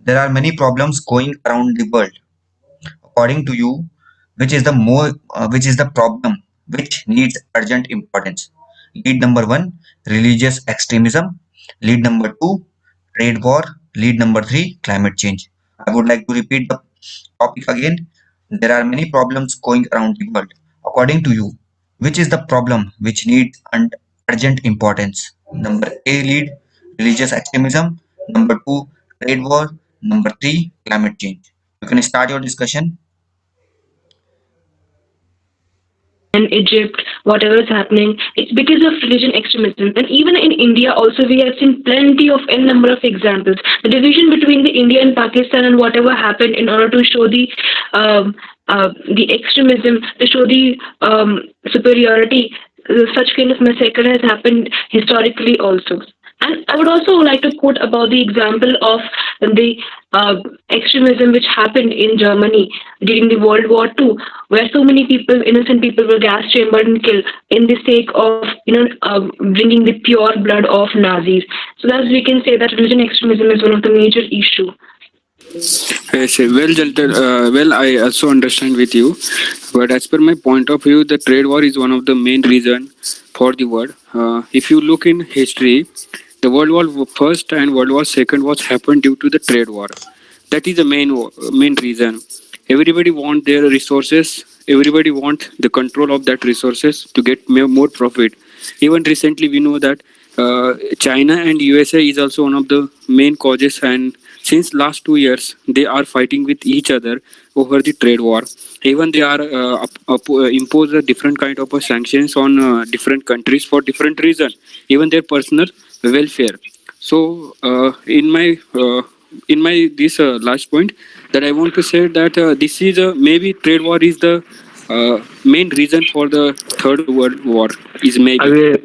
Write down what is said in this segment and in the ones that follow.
There are many problems going around the world. According to you, which is the problem which needs urgent importance? Lead number one, religious extremism. Lead number two, trade war. Lead number three, climate change. I would like to repeat the topic again. There are many problems going around the world. According to you, which is the problem which needs urgent importance? Number A, lead religious extremism. Number two, trade war. Number three, climate change. You can start your discussion. In Egypt, whatever is happening, it's because of religion extremism. And even in India, also, we have seen plenty of n number of examples. The division between the India and Pakistan and whatever happened in order to show um, the extremism, to show the superiority, such kind of massacre has happened historically also. And I would also like to quote about the example of the extremism which happened in Germany during the World War II, where so many people, innocent people, were gas chambered and killed in the sake of bringing the pure blood of Nazis. So thus we can say that religion extremism is one of the major issue. Yes, well, I also understand with you, but as per my point of view, the trade war is one of the main reason for the world. If you look in history, the World War First and World War Second was happened due to the trade war. That is the main reason. Everybody want their resources. Everybody want the control of that resources to get more profit. Even recently, we know that China and USA is also one of the main causes, and since last 2 years they are fighting with each other over the trade war. Even they are impose a different kind of sanctions on different countries for different reason, even their personal welfare. So in my this last point, that I want to say that this is maybe trade war is the main reason for the third world war is I maybe. will,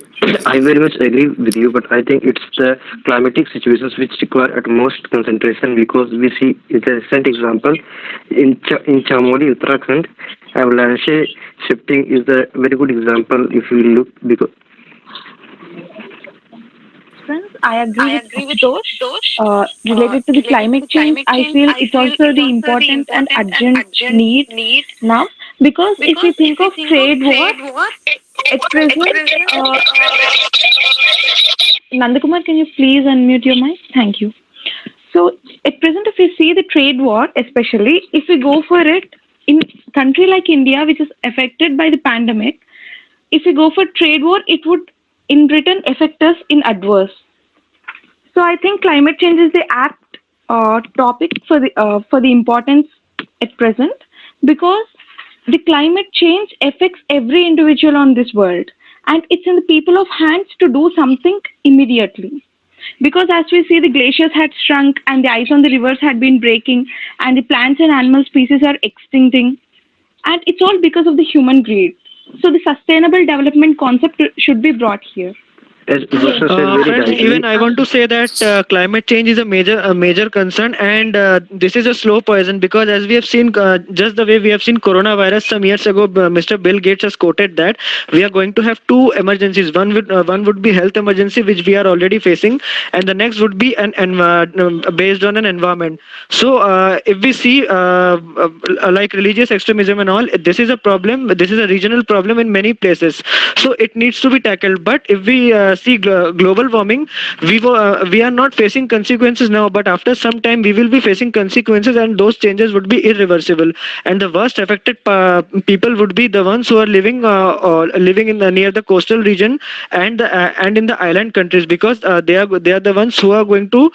I very much agree with you, but I think it's the climatic situations which require utmost concentration because we see it's a recent example in Chamoli, Uttarakhand, avalanche shifting is the very good example if you look because Friends, I agree with Ashutosh. Related to the climate change, I feel it's also the important and urgent need now because if we think of trade war, at present, Nandakumar, can you please unmute your mic? Thank you. So, at present, if we see the trade war, especially if we go for it in country like India, which is affected by the pandemic, if we go for trade war, it would in return affect us in adverse. So I think climate change is the apt topic for the importance at present because the climate change affects every individual on this world, and it's in the people of hands to do something immediately. Because as we see, the glaciers had shrunk, and the ice on the rivers had been breaking, and the plants and animal species are extincting, and it's all because of the human greed. So the sustainable development concept should be brought here. as Bhushan said very Friends, even rightly, I want to say that climate change is a major concern, and this is a slow poison because as we have seen, just the way we have seen coronavirus some years ago, Mr. Bill Gates has quoted that we are going to have two emergencies. One would be health emergency, which we are already facing, and the next would be based on an environment. So if we see like religious extremism and all, this is a problem. This is a regional problem in many places, so it needs to be tackled. But if we see global warming, we are not facing consequences now, but after some time we will be facing consequences, and those changes would be irreversible. And the worst affected people would be the ones who are living in the near the coastal region and in the island countries, because they are the ones who are going to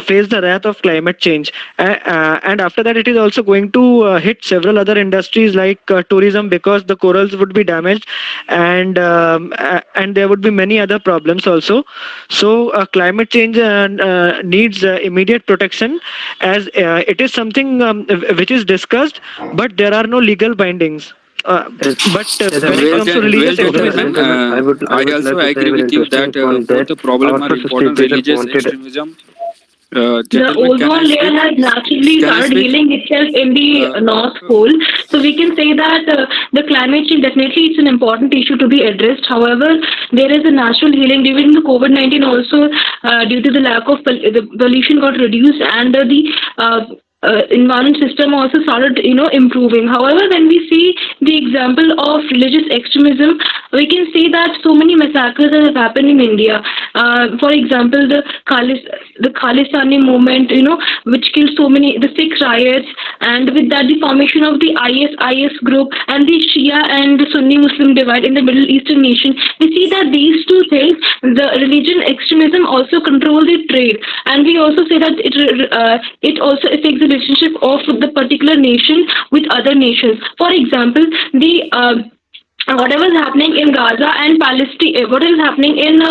face the wrath of climate change. And after that, it is also going to hit several other industries like tourism, because the corals would be damaged, and there would be many other problems also. So climate change needs immediate protection, as it is something which is discussed, but there are no legal bindings. as, But as I when it would Well, comes to well, religious ladies and gentlemen, extremism, gentlemen, I I would also like to say agree a very with you interesting that point both that the problem our are first important. speaker Religious wanted extremism. The Gentlemen, can I ozone layer speak? has naturally Can I started speak? healing itself in the Uh, North Pole. So we can say that the climate change definitely it's an important issue to be addressed. However, there is a natural healing during the COVID-19 also due to the lack of the pollution got reduced and environment system also started improving. However, when we see the example of religious extremism, we can see that so many massacres have happened in India. For example, the Khalistani movement, which killed so many, the Sikh riots, and with that, the formation of the IS group and the Shia and the Sunni Muslim divide in the Middle Eastern nation. We see that these two things, the religion extremism also control the trade, and we also say that it also affects the relationship of the particular nation with other nations. For example, the whatever is happening in Gaza and Palestine, what is happening in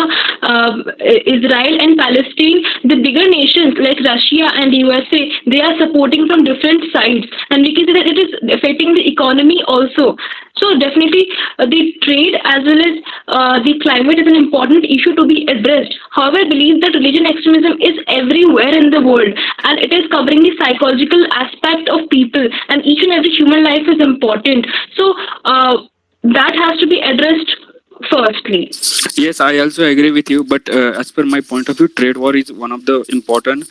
Israel and Palestine, the bigger nations like Russia and USA, they are supporting from different sides, and we can say that it is affecting the economy also. So definitely, the trade as well as the climate is an important issue to be addressed. However, I believe that religion extremism is everywhere in the world, and it is covering the psychological aspect of people, and each and every human life is important. So. That has to be addressed firstly. Yes, I also agree with you. But as per my point of view, trade war is one of the important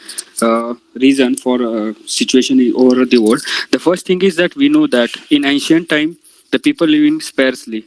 reason for situation over the world. The first thing is that we know that in ancient time, the people living sparsely.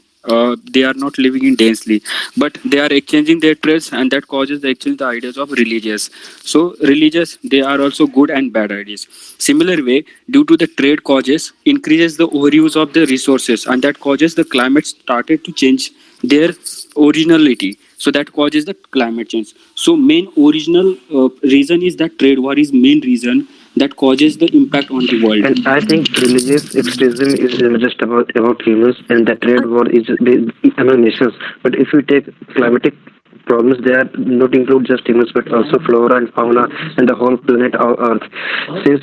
They are not living in densely, but they are exchanging their trades, and that causes the exchange the ideas of religious. So religious, they are also good and bad ideas. Similar way, due to the trade causes increases the overuse of the resources, and that causes the climate started to change their originality, so that causes the climate change. So main original reason is that trade war is main reason that causes the impact on the world. And I think religious extremism is just about humans, and the trade war is among nations. But if you take climatic problems, they are not include just humans, but also flora and fauna and the whole planet our Earth. Since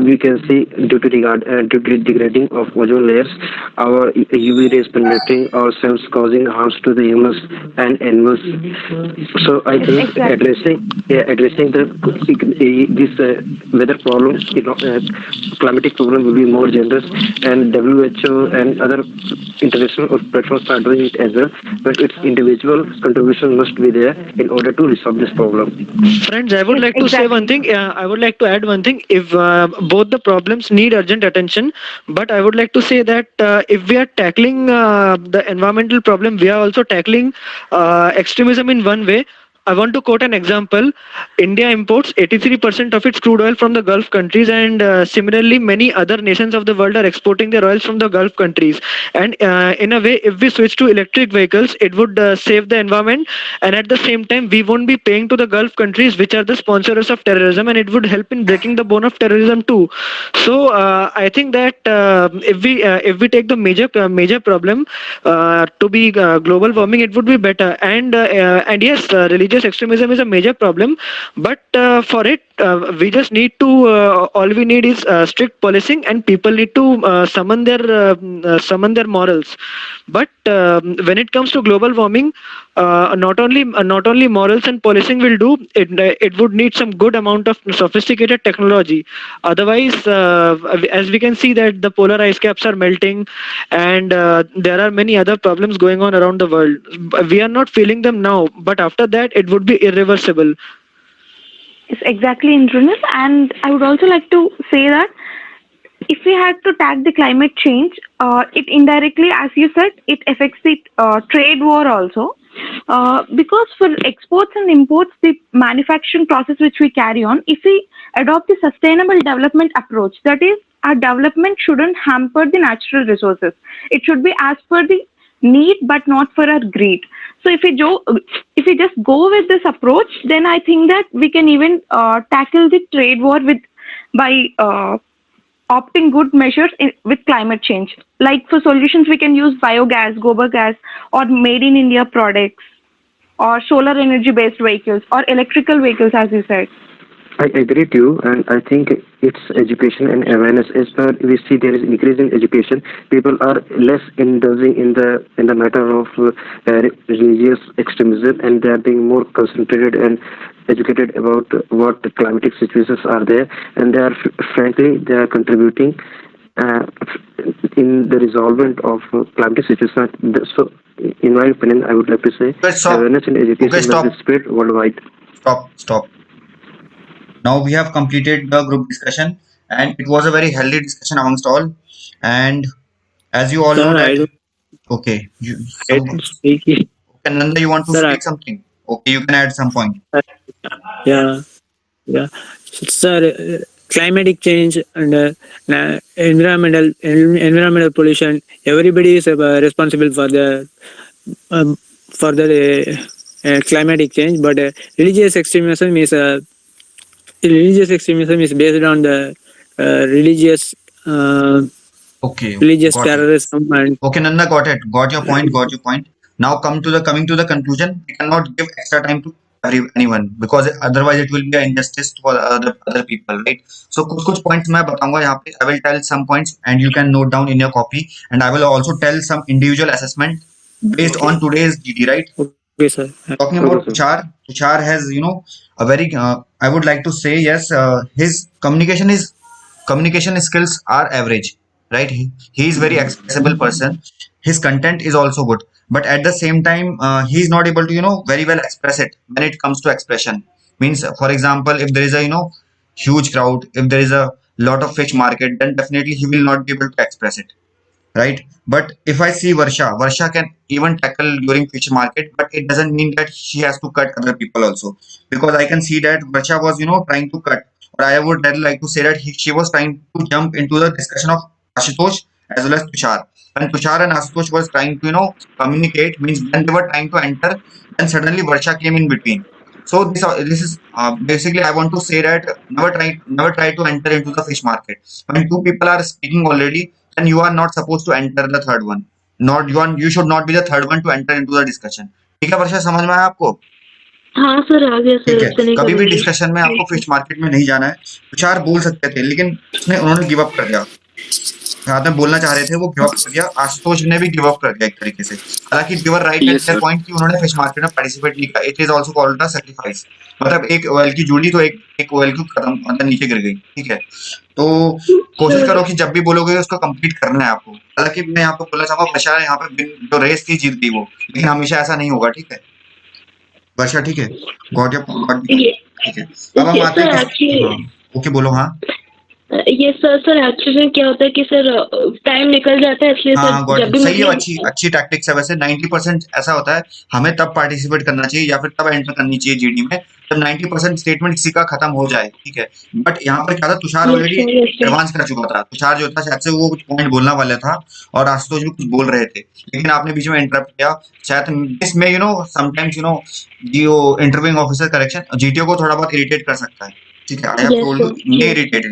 we can see due to degrading of ozone layers, our UV rays penetrating our cells, causing harms to the humans and animals. So I Yes, think exactly. addressing this weather problem, climatic problem will be more generous, and WHO and other international platforms are doing it as well. But its individual contribution must be there in order to resolve this problem. Friends, I would Yes, like to say one exactly. thing. I would like to add one thing. If both the problems need urgent attention, but I would like to say that if we are tackling the environmental problem, we are also tackling extremism in one way. I want to quote an example. India imports 83% of its crude oil from the Gulf countries, and similarly, many other nations of the world are exporting their oils from the Gulf countries. And in a way, if we switch to electric vehicles, it would save the environment, and at the same time, we won't be paying to the Gulf countries, which are the sponsors of terrorism, and it would help in breaking the bone of terrorism too. So I think that if we take the major problem to be global warming, it would be better. And yes, religious extremism is a major problem, but for it, we just need to. All we need is strict policing, and people need to summon their morals. But when it comes to global warming, not only morals and policing will do it. It would need some good amount of sophisticated technology. Otherwise, as we can see that the polar ice caps are melting, and there are many other problems going on around the world. We are not feeling them now, but after that, it would be irreversible. Yes, exactly, Indranil. And I would also like to say that if we had to tag the climate change, it indirectly, as you said, it affects the trade war also. Because for exports and imports, the manufacturing process which we carry on, if we adopt the sustainable development approach, that is, our development shouldn't hamper the natural resources. It should be as per the need, but not for our greed. So if we just go with this approach, then I think that we can even tackle the trade war by opting good measures with climate change. Like for solutions, we can use biogas, gobar gas, or made in India products, or solar energy based vehicles, or electrical vehicles, as you said. I agree to you, and I think it's education and awareness. As per we see, there is increase in education. People are less indulging in the matter of religious extremism, and they are being more concentrated and educated about what the climatic situations are there, and they are frankly they are contributing uh, in the resolvement of climatic situations. So, in my opinion, I would like to say Okay, stop. awareness and Okay, education will stop. be spread worldwide. Stop. Now we have completed the group discussion, and it was a very healthy discussion amongst all. And as you all know Sir, that, I don't okay, I don't speak it. okay, Nanda, you want to Sir, speak something? Okay, you can add some point. yeah, yeah. Sir, climatic change and environmental pollution. Everybody is responsible for the climatic change, but religious extremism is based on the religious uh, Okay, religious got it. terrorism and Okay, Nanda, got it. Got your point. Got your point. Now coming to the conclusion. We cannot give extra time to anyone because otherwise it will be an injustice for other people, right? So कुछ points मैं बताऊंगा यहाँ पे. I will tell some points and you can note down in your copy. And I will also tell some individual assessment based on today's GD, right? okay, sir. Talking Okay, about sir. Tushar has a very I would like to say yes, his communication skills are average, right? He is very accessible person. His content is also good, but at the same time, he is not able to very well express it when it comes to expression. Means, for example, if there is a huge crowd, if there is a lot of fish market, then definitely he will not be able to express it, right? But if I see Varsha can even tackle during future market, but it doesn't mean that she has to cut other people also, because I can see that Varsha was trying to cut, or I would rather like to say that she was trying to jump into the discussion of Ashutosh as well as Tushar. When Tushar and Ashutosh was trying to communicate, means when they were trying to enter, then suddenly Varsha came in between. So this is basically I want to say that never try to enter into the fish market. When two people are speaking already, then you are not supposed to enter the third one. Not you should not be the third one to enter into the discussion. ठीक है वर्षा, समझ में आया आपको? हाँ sir, आ गया ठीक sir, है, ऐसे नहीं कभी भी करूंगी। डिस्कशन में आपको फिश मार्केट में नहीं जाना है. तुषार बोल सकते थे लेकिन उन्होंने गिव अप कर दिया. साथ में बोलना चाह रहे थे, वो गिव अप कर दिया. आशुतोष ने भी गिव अप कर दिया एक तरीके से. हालांकि they were right at Yes, there sir. Point कि उन्होंने फिश मार्केट में पार्टिसिपेट नहीं किया. It is also called a sacrifice. मतलब एक ओएल की जुड़ी तो एक ओएल की खत्म मतलब नीचे गिर गई. ठीक है, तो कोशिश करो कि जब भी बोलोगे उसको कंप्लीट करना है आपको. हालांकि मैं यहाँ पे बोलना चाहूंगा, वर्षा यहाँ पे जो रेस थी जीत गई वो, लेकिन हमेशा ऐसा नहीं होगा. ठीक है वर्षा, ठीक है, गॉट योर ये ठीक है. अब हम आते सर हैं एक्चुअली हाँ, ओके बोलो. हाँ ये सर एक्चुअली क्या होता है कि सर टाइम निकल जाता है, इसलिए हाँ सर गॉट जब इट. भी सही है, मतलब अच्छी अच्छी टैक्टिक्स है. वैसे 90% ऐसा होता है, हमें तब पार्टिसिपेट करना चाहिए या फिर तब एंटर करनी चाहिए जीडी में जब 90% स्टेटमेंट किसी का खत्म हो जाए. ठीक है, बट यहाँ पर क्या था, Tushar yes already sir, yes sir, advance कर चुका था. तुषार जो था शायद से वो कुछ पॉइंट बोलना वाला था और आशुतोष भी कुछ बोल रहे थे, लेकिन आपने बीच में इंटरप्ट किया. शायद इसमें समटाइम्स जो इंटरव्यूइंग ऑफिसर करेक्शन जीटीओ को थोड़ा बहुत इरिटेट कर सकता है. ठीक है, I have yes told sir, you may yes irritate.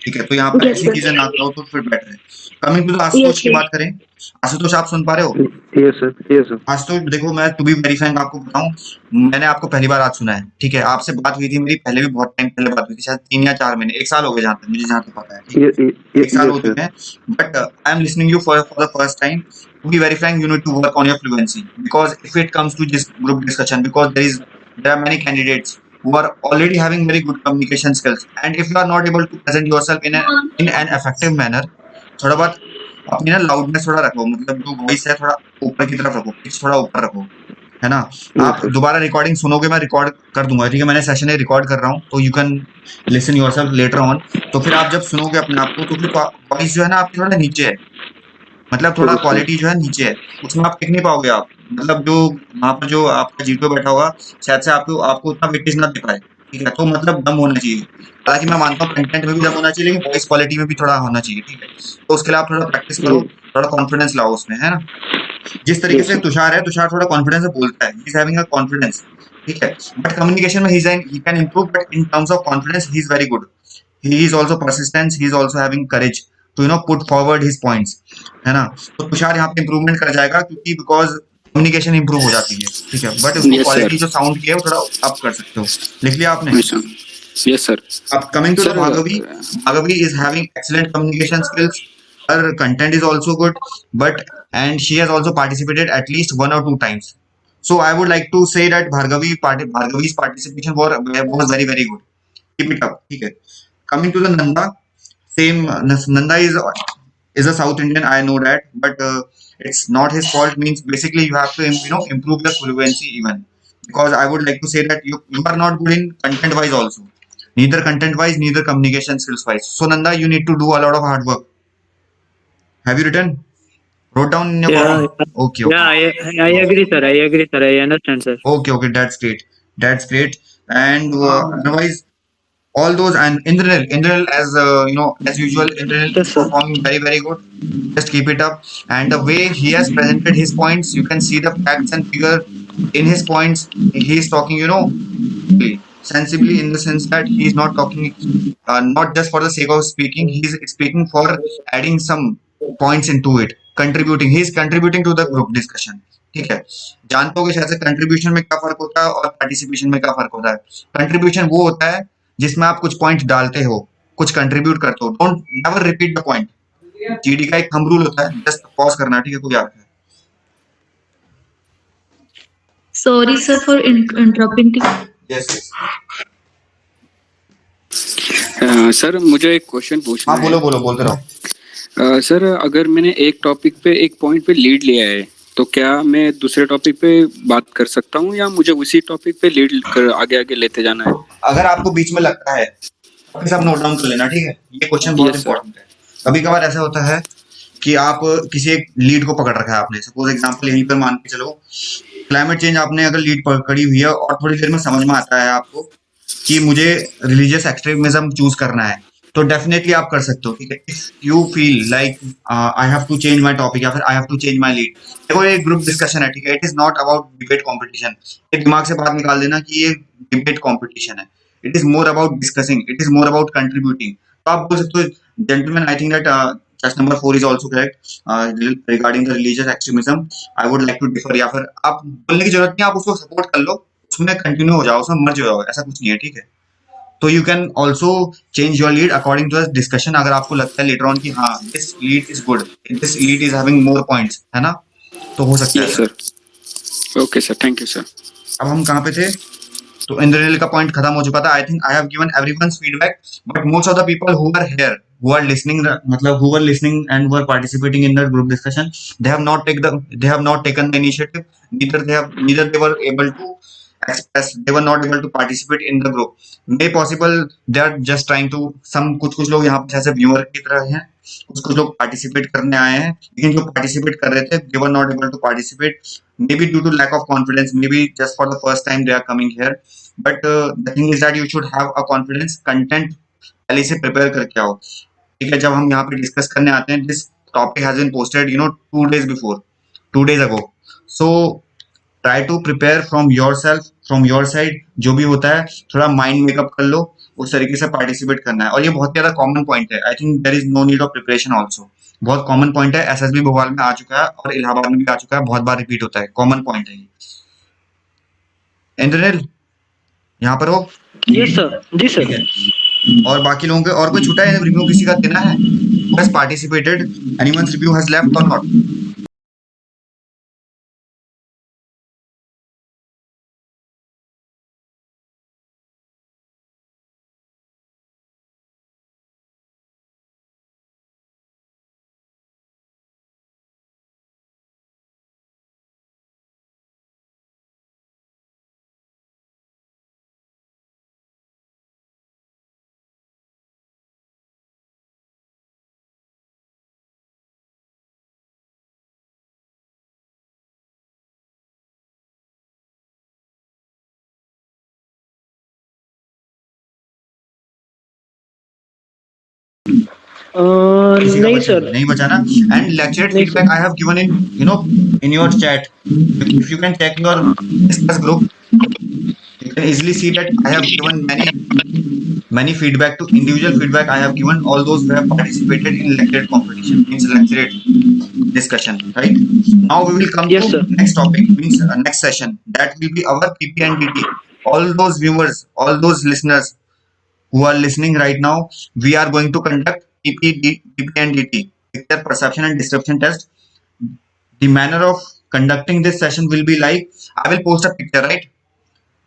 ठीक है, तो यहाँ पर यस ऐसी सर, चीजें ना करो तो फिर बेटर है. कमिंग टू आशुतोष यस की सर, बात करें. आशुतोष आप सुन पा रहे हो? Yes, sir. Yes, sir. Ashutosh देखो, मैं टू बी वेरी फ्रैंक आपको बताऊं, मैंने आपको पहली बार आज सुना है. ठीक है, आपसे बात हुई थी मेरी पहले भी, बहुत टाइम पहले बात हुई थी, शायद 3 या 4 महीने, 1 साल हो गए जहाँ तक पता है. ठीक है, Yes, 1 साल yes, हो sir. चुके हैं. But I am listening you for the first time. To be very frank, you need to work on your fluency because if it comes to this group discussion, because there are many candidates who are already having very good communication skills, and if you are not able to present yourself in an effective manner, थोड़ा बहुत अपनी loudness थोड़ा रखो, मतलब जो voice है थोड़ा ऊपर की तरफ रखो, पिच थोड़ा ऊपर रखो, है ना. Yes, आप sir. दोबारा रिकॉर्डिंग सुनोगे, मैं रिकॉर्ड कर दूंगा. ठीक है, मैंने सेशन रिकॉर्ड कर रहा हूँ, तो you can listen yourself later on. तो फिर आप जब सुनोगे अपने आप को, तो फिर वॉइस जो है ना आपकी थोड़ा नीचे है, मतलब थोड़ा Okay, sir. क्वालिटी जो है नीचे है, उसमें आप टिक नहीं पाओगे. आप मतलब जो वहाँ पर जो आपका जीपीओ बैठा होगा, शायद से आपको आपको उतना वेटेज ना दे पाए. ठीक है, तो मतलब दम होना चाहिए. हालांकि मैं मानता हूँ कंटेंट में भी दम होना चाहिए, लेकिन वॉइस क्वालिटी में भी थोड़ा होना चाहिए. ठीक है, तो उसके लिए आप थोड़ा प्रैक्टिस करो, Yes, थोड़ा कॉन्फिडेंस लाओ उसमें, है ना. जिस तरीके yes, से sir. तुषार है, तुषार थोड़ा कॉन्फिडेंस से बोलता है, he is having a confidence. ठीक है, बट कम्युनिकेशन में he can improve, but in terms of confidence he is very good. He is also persistence, he is also having courage to put forward his points, है ना. तो तुषार यहाँ पे improvement कर जाएगा, क्योंकि बिकॉज कम्युनिकेशन इंप्रूव हो जाती है. ठीक है, बट उसको Yes, sir. क्वालिटी जो साउंड की है वो थोड़ा अप कर सकते हो. लिख लिया आपने? Yes, sir. Yes, sir. Coming to the Sir, Bhargavi is having excellent communication skills. Her content is also good, and she has also participated at least 1 or 2 times. So I would like to say that Bhargavi's participation was very very good. Keep it up. Okay. Coming to the Nanda, same. Nanda is a South Indian. I know that, but it's not his fault. Means basically you have to improve the fluency even, because I would like to say that you are not good in content wise also, neither content wise, neither communication skills wise. So Nanda, you need to do a lot of hard work. Have you written? Wrote down in your Yeah, column? Okay, yeah, okay. I agree, sir. I agree, sir. I understand, sir. Okay, okay, that's great. That's great. And otherwise, all those, and Indranil, as as usual, Indranil Yes, is sir. performing very, very good. Just keep it up. And the way he has presented his points, you can see the facts and figure in his points. He is talking, sensibly, in the sense that he is not talking not just for the sake of speaking. He is speaking for adding some points into it, contributing. He is contributing to the group discussion. ठीक है, जानते हो कि शायद से contribution में क्या फर्क होता है और पार्टिसिपेशन में क्या फर्क होता है. कंट्रीब्यूशन वो होता है जिसमें आप कुछ पॉइंट डालते हो, कुछ कंट्रीब्यूट करते हो. Don't never repeat the point. GD का एक थंब रूल होता है, जस्ट पॉज करना. ठीक है, कोई आता है. Sorry, sir, for interrupting. Yes yes. Sir मुझे एक क्वेश्चन पूछना हाँ, है. बोलो बोलो, बोलते रहो. सर अगर मैंने एक टॉपिक पे एक पॉइंट पे लीड लिया है तो क्या मैं दूसरे टॉपिक पे बात कर सकता हूँ या मुझे उसी टॉपिक पे लीड कर आगे आगे लेते जाना है? अगर आपको बीच में लगता है, सब नोट डाउन कर लेना. ठीक है, ये क्वेश्चन बहुत Yes, sir. इंपॉर्टेंट है. कभी कभार ऐसा होता है कि आप किसी एक लीड को पकड़ रखा है आपने. सपोज एग्जांपल यहीं पर मान के चलो, क्लाइमेट चेंज आपने अगर लीड पकड़ी हुई है और थोड़ी देर में समझ में आता है आपको कि मुझे रिलीजियस एक्सट्रीमिज्म चूज करना है, तो डेफिनेटली आप कर सकते हो. ठीक है, if you feel like I have to change my topic या फिर I have to change my lead. देखो, ये ग्रुप डिस्कशन है. ठीक है, it is not about debate competition. ये दिमाग से बात निकाल देना कि ये डिबेट कंपटीशन है. It is more about discussing, it is more about contributing. तो आप बोल सकते हो, gentlemen, I think that just number 4 is also correct regarding the religious extremism. I would like to differ. या फिर आप बोलने की जरूरत नहीं, आप उसको सपोर्ट कर लो, उसमें कंटिन्यू हो जाओ, उसमें मर्ज हो जाओ, ऐसा कुछ नहीं है. ठीक है, तो you can also change your lead according to the discussion. अगर आपको लगता है लेटर ऑन कि हाँ, this lead is good, this lead is having more points, है ना, तो हो सकता है. Yes, sir. Okay, sir. Thank you, sir. अब हम कहाँ पे थे? तो इंद्रनील का पॉइंट खत्म हो चुका था. I think I have given everyone's feedback, but most of the people who are here, who are listening, मतलब who were listening and were participating in the group discussion, they have not taken the initiative. Neither they were able to express, they were not able to participate in the group. May possible they are just trying to, कुछ लोग यहाँ पे जैसे viewer की तरह हैं, कुछ लोग पार्टिसिपेट करने आए हैं, लेकिन जो पार्टिसिपेट कर रहे थे they were not able to participate, maybe due to lack of confidence, maybe just for the first time they are coming here. But the thing is that you should have a confidence. Content पहले से prepare करके आओ. ठीक है, जब हम यहाँ पे डिस्कस करने आते हैं, this topic has been posted 2 days before, 2 days ago. So try to prepare from your self, from your side. जो भी होता है थोड़ा माइंड मेकअप कर लो, उस तरीके से पार्टिसिपेट करना है. और ये बहुत ज्यादा कॉमन पॉइंट है. I think there is no need of preparation also. बहुत कॉमन पॉइंट है. एसएसबी भोपाल में आ चुका है और इलाहाबाद में भी आ चुका है. बहुत बार रिपीट होता है. कॉमन पॉइंट है ये. इंद्रनील, यहाँ पर हो? Yes, sir. जी ठीक sir. है. और बाकी लोगों के और कोई छूटा है रिव्यू किसी का देना है? Who has participated? Anyone's review has left or not? किसी का नहीं बचा sir. नहीं बचा ना. एंड लेक्चर नहीं, feedback I have given in your chat. If you can check your discuss group, you can easily see that I have given many feedback to individual feedback. I have given all those who have participated in lecturate competition, means lecturate discussion, right? Now we will come Yes, to sir. next topic, means next session. That will be our PP and DT. All those viewers, all those listeners who are listening right now, we are going to conduct PP and DT, picture perception and description test. The manner of conducting this session will be like, I will post a picture, right?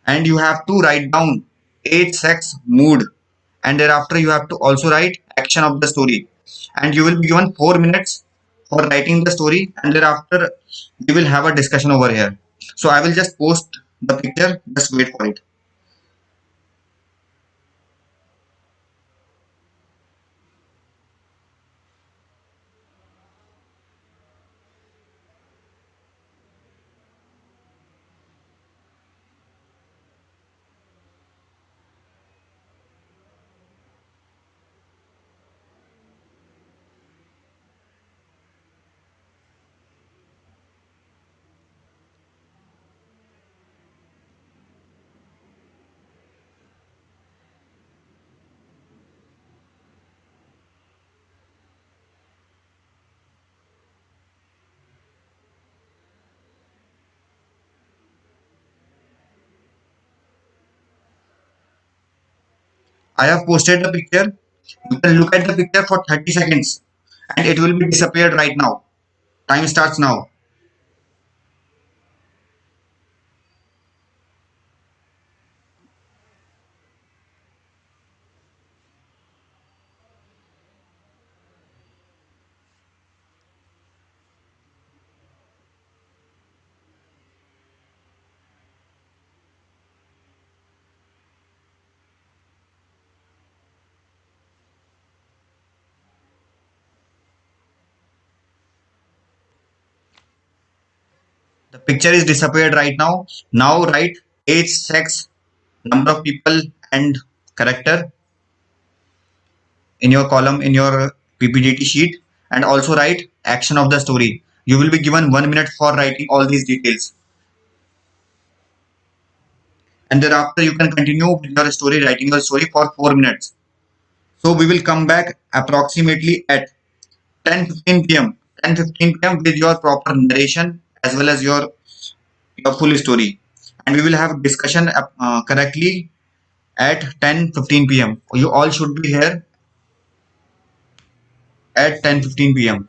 And you have to write down age, sex, mood, and thereafter you have to also write action of the story. And you will be given 4 minutes for writing the story, and thereafter we will have a discussion over here. So I will just post the picture, just wait for it. I have posted the picture. You can look at the picture for 30 seconds and it will be disappeared right now. Time starts now. The picture is disappeared right now. Now write age, sex, number of people and character in your column in your PPDT sheet, and also write action of the story. You will be given 1 minute for writing all these details. And thereafter you can continue with your story, writing your story for 4 minutes. So we will come back approximately at 10:15 p.m. 10:15 p.m. with your proper narration as well as your full story, and we will have discussion correctly at 10:15 p.m. You all should be here at 10:15 p.m.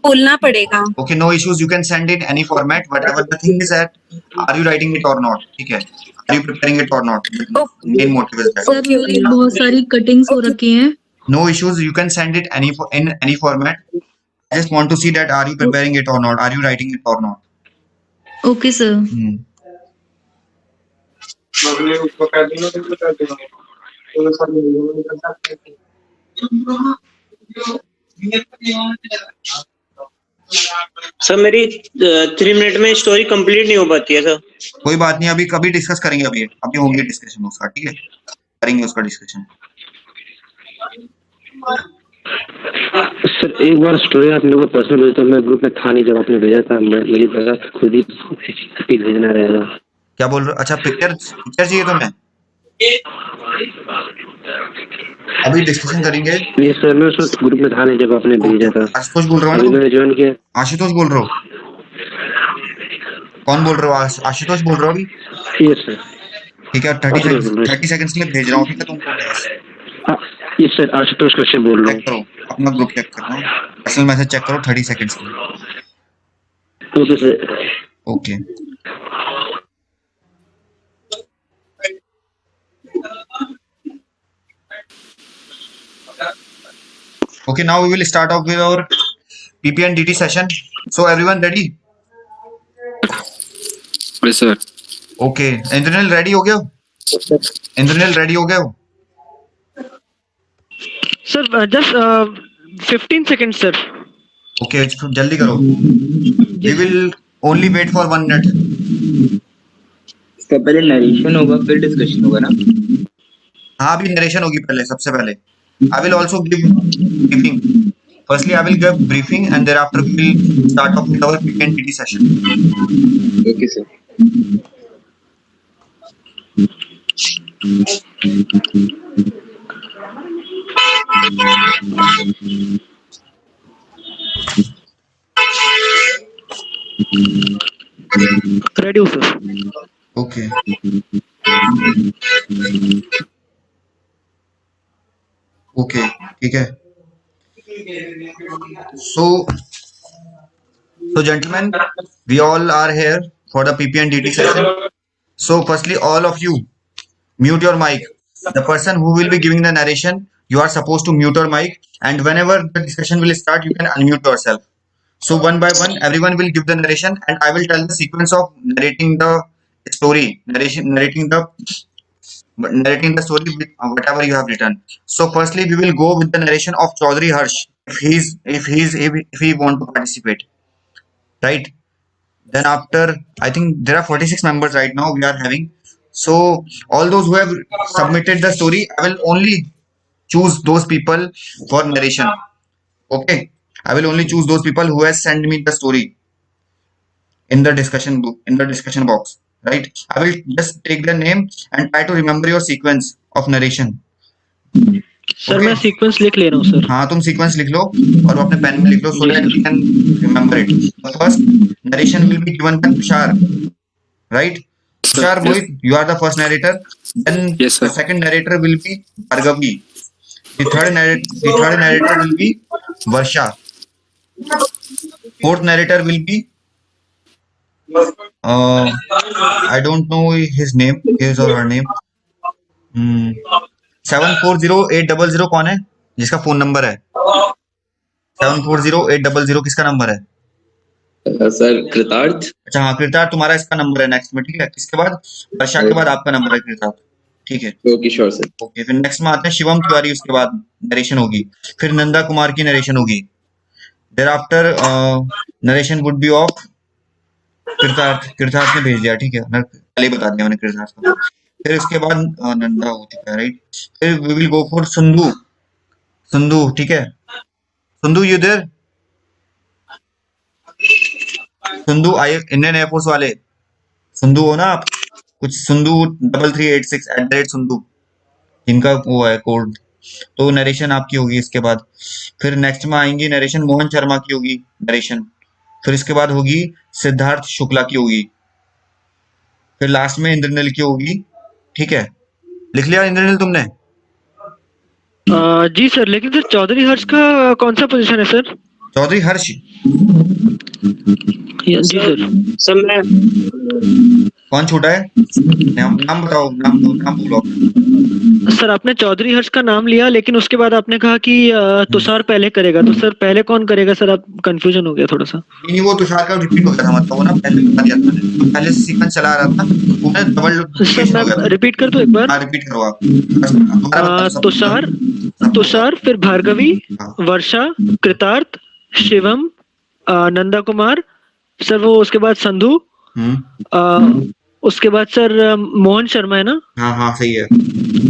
बोलना पड़ेगा. Okay, no issues. You can send it any format. Whatever the thing is that, are you writing it or not? Okay. Are you preparing it or not? The main motive is that. Sir मेरी बहुत सारी cuttings हो रखी हैं. No issues. You can send it in any format. I just want to see that are you preparing it or not? Are you writing it or not? Okay, sir. Sir मेरी 3 minute में story complete नहीं हो पाती है sir. कोई बात नहीं, अभी कभी डिस्कस करेंगे, अभी होंगे डिस्कशन उसका, ठीक है, करेंगे उसका डिस्कशन। सर एक बार स्टोरी आप लोगों को पर्सनल भेजा था, मैं ग्रुप में था नहीं जब आपने भेजा था, मुझे लगा खुद ही भेजना रहेगा। क्या बोल रहे हो? अच्छा, पिक्चर चाहिए तुम्हें? अभी डिस्कशन करेंगे। ये सर मैं उस ग्रुप में था नहीं जब आपने भेजा था। आशुतोष बोल रहा हूँ, मैंने ज्वाइन किया। आशुतोष बोल रहे हो? कौन बोल रहे हो? आशुतोष बोल रहे हो अभी? Yes sir. ठीक है, 30 सेकंड्स के लिए भेज रहा हूँ, ठीक है तुमको। यस सर, आशुतोष कश्यप बोल रहा हूँ। चेक करो अपना ग्रुप, चेक करो, पर्सनल मैसेज चेक करो 30 सेकंड्स के लिए। Okay sir. Okay, okay, now we will start off with our PP and DT session. So everyone ready? Yes, sir. Okay, Indranil ready हो गया? इंद्रनील रेडी हो गया हो? Sir just 15 seconds sir. Okay, जल्दी करो। We will only wait for 1 minute. इसका पहले narration होगा फिर डिस्कशन होगा ना? हाँ, अभी नरेशन होगी पहले, सबसे पहले। I will also give briefing. Firstly, I will give briefing and thereafter we will start off with our PP and DT session. Okay sir. Ready हो सर? Okay. Okay, ठीक है। So gentlemen, we all are here for the PP and DT session. So firstly, all of you mute your mic. The person who will be giving the narration, you are supposed to mute your mic, and whenever the discussion will start, you can unmute yourself. So one by one, everyone will give the narration, and I will tell the sequence of narrating the story, narrating the story with whatever you have written. So firstly, we will go with the narration of Chaudhary Harsh, if he want to participate, right? Then after, I think there are 46 members right now we are having. So all those who have submitted the story, I will only choose those people for narration. Okay, I will only choose those people who has sent me the story in the discussion book, in the discussion box, right? I will just take the name and try to remember your sequence of narration. Sir मैं sequence लिख ले रहा हूँ sir. हाँ, तुम sequence लिख लो और अपने पेन में लिख लो, so that we can remember it. The first narration will be given by Tushar, right? Tushar, Mohit, you are the first narrator. Then Yes, sir. the second narrator will be Bhargavi. The third narrator will be Varsha. Fourth narrator will be I don't know his name, his or her name. 740800 कौन है जिसका phone number है? 740800 किसका number है? Sir कृतार्थ। अच्छा हाँ, कृतार्थ तुम्हारा इसका नंबर है नेक्स्ट में, ठीक है। इसके बाद वर्षा के बाद आपका नंबर है कृतार्थ, ठीक है। Okay sure sir. ओके, फिर नेक्स्ट में आते हैं शिवम तिवारी, उसके बाद नरेशन होगी, फिर नंदा कुमार की नरेशन होगी। Thereafter narration would be of Kritarth ने भेज दिया, ठीक है, पहले बता दिया मैंने कृतार्थ को। फिर उसके बाद नंदा हो चुका है, राइट। फिर we will go for Sandhu, ठीक है। Sandhu you there? Sandhu I Indian air force वाले, संधू हो ना आप? कुछ संधू 3386 @संधू जिनका वो है कोड। तो नरेशन आपकी होगी इसके बाद। फिर नेक्स्ट में आएंगी नरेशन मोहन शर्मा की होगी नरेशन। फिर इसके बाद होगी सिद्धार्थ शुक्ला की होगी। फिर लास्ट में इंद्रनील की होगी, ठीक है। लिख लिया इंद्रनील तुमने? जी सर, लेकिन सर चौधरी हर्ष का कौन सा पोजीशन है सर? चौधरी हर्ष? जी सर। सर मैं कौन छूटा है? नाम बताओ, नाम बोलो। सर आपने चौधरी हर्ष का नाम लिया, लेकिन उसके बाद आपने कहा कि तुषार पहले करेगा, तो सर पहले कौन करेगा? सर आप कंफ्यूजन हो गया थोड़ा सा। नहीं, वो तुषार का रिपीट हो गया था, मतलब वो ना पहले बता दिया था मैंने, तो पहले से सीक्वेंस चला आ रहा था, वो ना डबल सर डुप्लीकेशन हो गया मैं था। रिपीट कर दूं एक बार? हाँ, रिपीट करो आप, दोबारा बता दो सब। तुषार, सब तुषार, फिर भार्गवी, हाँ। वर्षा, कृतार्थ, शिवम, नंदा कुमार, सर वो उसके बाद संधू, उसके बाद सर मोहन शर्मा है ना, हाँ हाँ सही है,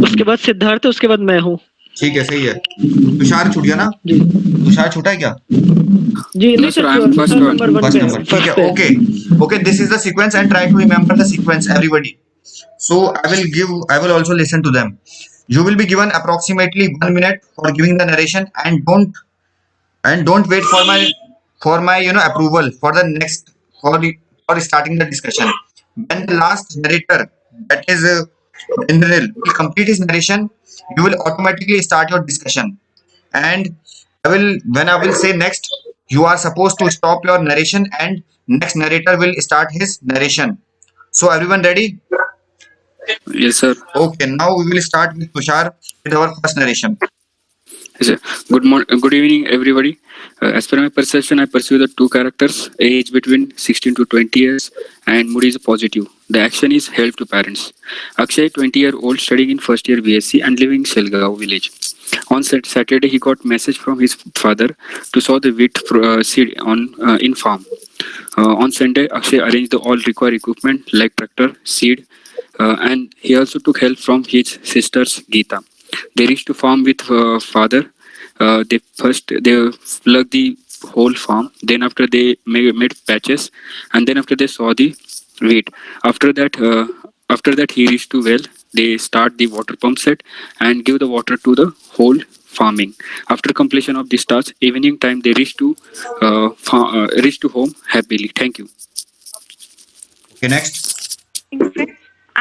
उसके बाद सिद्धार्थ, उसके बाद मैं हूँ। ठीक है, सही है। तुषार छूट गया ना? जी तुषार छूटा है क्या? जी, No, नहीं sir, sir, I am first one. Number one first पे, नंबर, ठीक फर्स्ट है, पे। Okay, this is the sequence and try to remember the sequence everybody. So I will also listen to them. You will be given approximately 1 minute for giving the narration, and don't wait for my approval for the next for starting the discussion. When the last narrator, that is Indranil, will complete his narration, you will automatically start your discussion. And when I will say next, you are supposed to stop your narration, and next narrator will start his narration. So everyone ready? Yes, sir. Okay, now we will start with Tushar with our first narration. Yes, sir. Good evening, everybody. As per my perception, I pursue the two characters, age between 16 to 20 years, and mood is positive. The action is help to parents. Akshay, 20-year-old, studying in first year BSc and living in Selgaon village. On Saturday, he got message from his father to sow the wheat seed in farm. On Sunday, Akshay arranged the all required equipment like tractor, seed, and he also took help from his sisters Geeta. They reached to farm with father. They plugged the whole farm. Then after they made patches, and then after they saw the wheat. After that he reached to well. They start the water pump set and give the water to the whole farming. After completion of this task, evening time they reach to home happily. Thank you. Okay, next.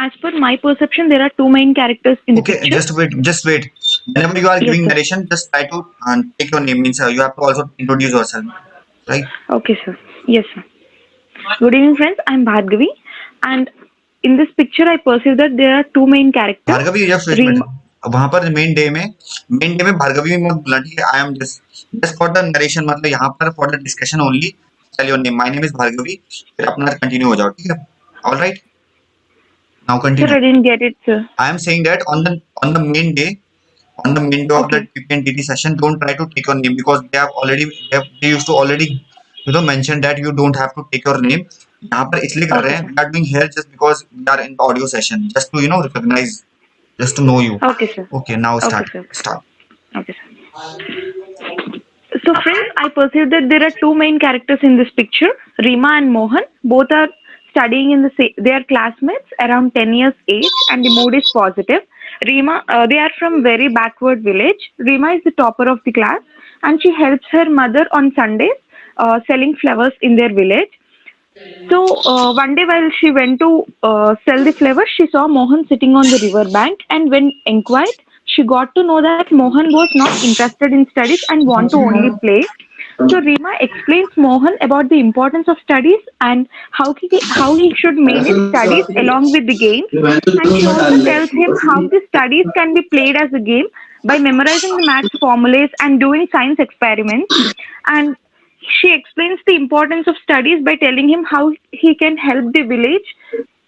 As per my perception, there are two main characters in the Okay, picture. just wait. Whenever you are Yes, giving sir. narration, just try to take your name. Means you have to also introduce yourself, right? Okay, sir. Yes, sir. Good evening, friends. I'm Bhargavi, and in this picture, I perceive that there are two main characters. Bhargavi, जब switch में वहां पर main day में भार्गवी मत बोलना, ठीक है? I am just for the narration, मतलब यहाँ पर for the discussion only tell your name. My name is Bhargavi, फिर अपना कंटिन्यू हो जाओ, ठीक है? All right, now Sir, I continue. didn't get it, sir. I am saying that on the main day of Okay. that PPNTT session, don't try to take your name, because they used to already mention that you don't have to take your name. यहाँ पर इसलिए कर रहे हैं, we are doing here just because we are in audio session, just to recognize, just to know you. Okay, sir. Okay, now start. Okay, sir. Start. Okay, sir. So, friends, I perceive that there are two main characters in this picture, Rima and Mohan. Both are studying in they are classmates around 10 years age, and the mood is positive. Rima, they are from very backward village. Rima is the topper of the class, and she helps her mother on Sundays selling flowers in their village. So one day while she went to sell the flowers, she saw Mohan sitting on the river bank, and when inquired, she got to know that Mohan was not interested in studies and want to only play. So Rima explains Mohan about the importance of studies and how he should manage studies along with the game. And she also tells him how the studies can be played as a game by memorizing the maths formulas and doing science experiments. And she explains the importance of studies by telling him how he can help the village